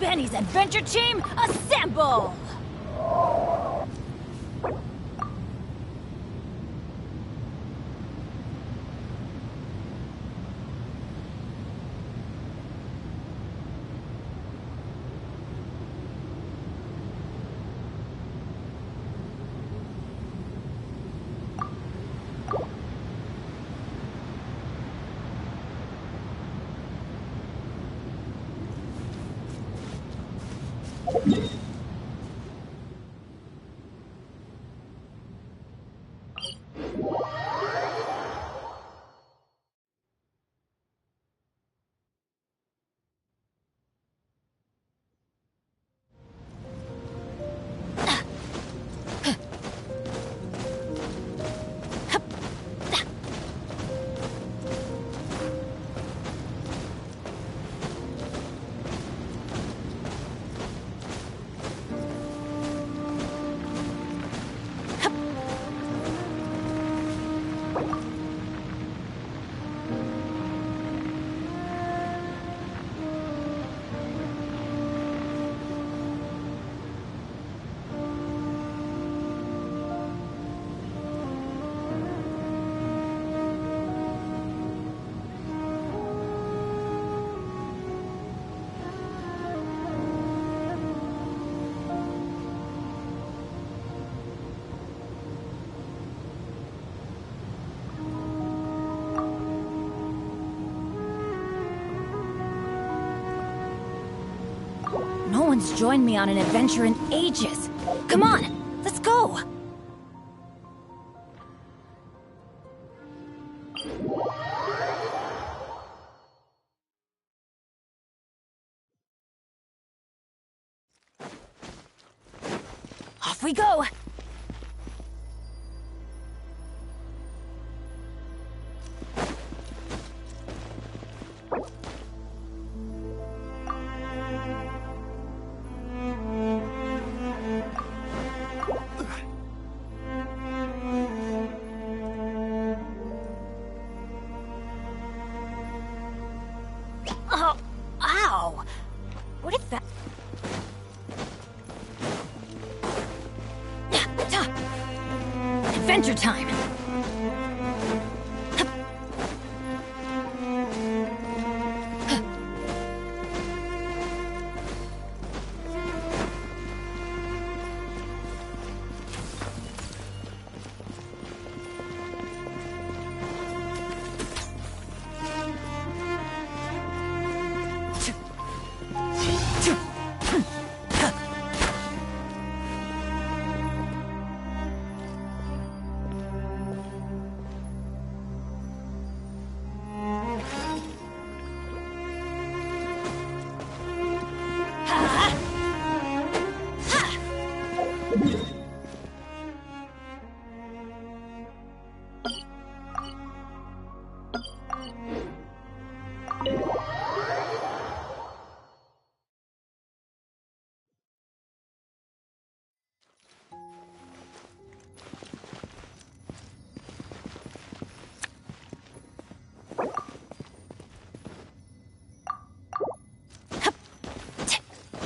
Benny's adventure team, assemble! No one's joined me on an adventure in ages. Come on, let's go! Off we go! time.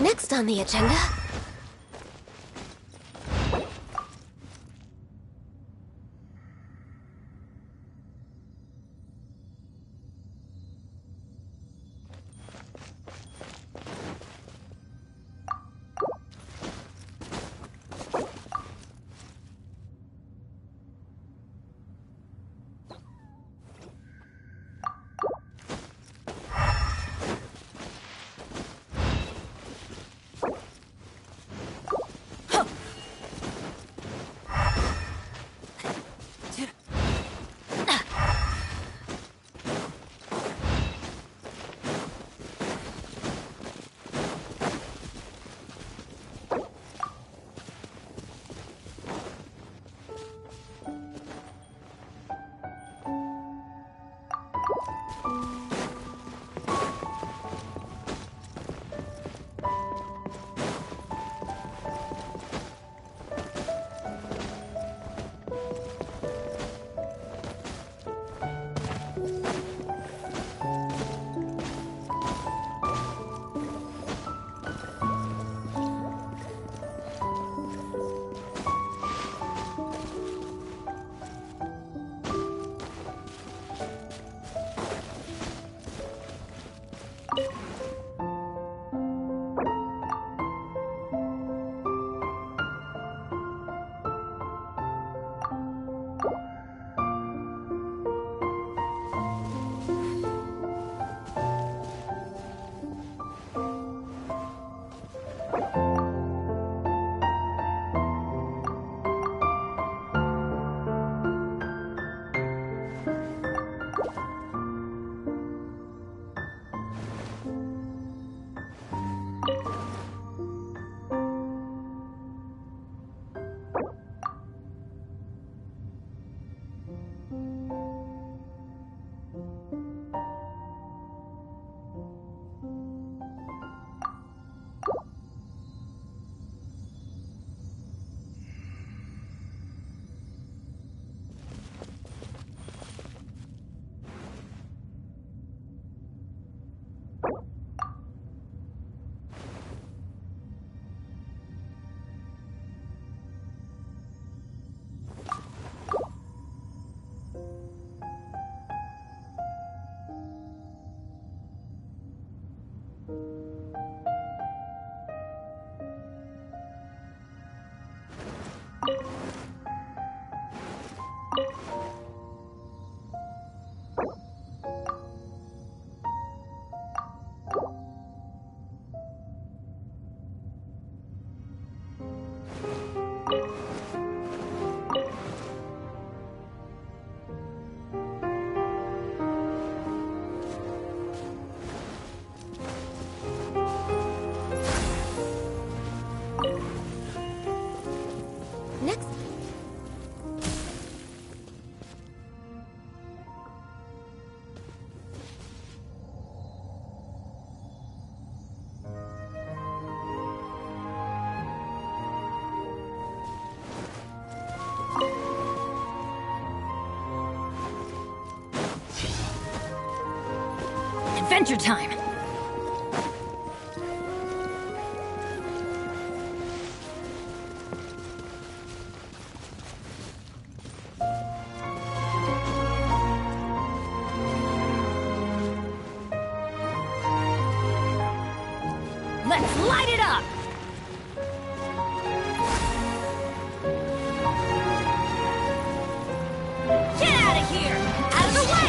Next on the agenda... Next... Adventure time! Let's light it up! Get out of here! Out of the way!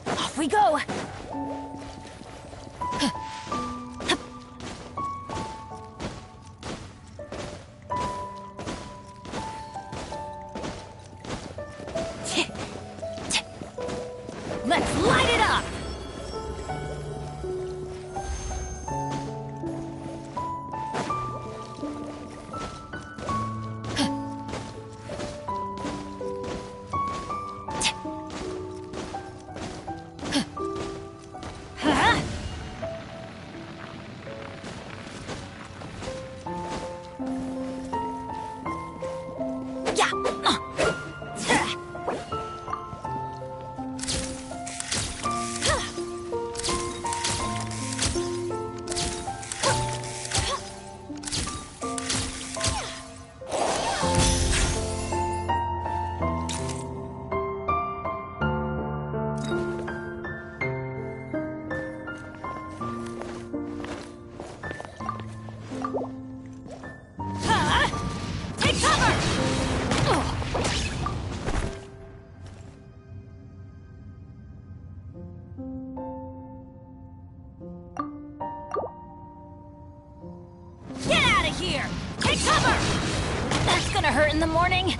Off we go! Let's light it up! Take cover! Get out of here! Take cover! That's gonna hurt in the morning.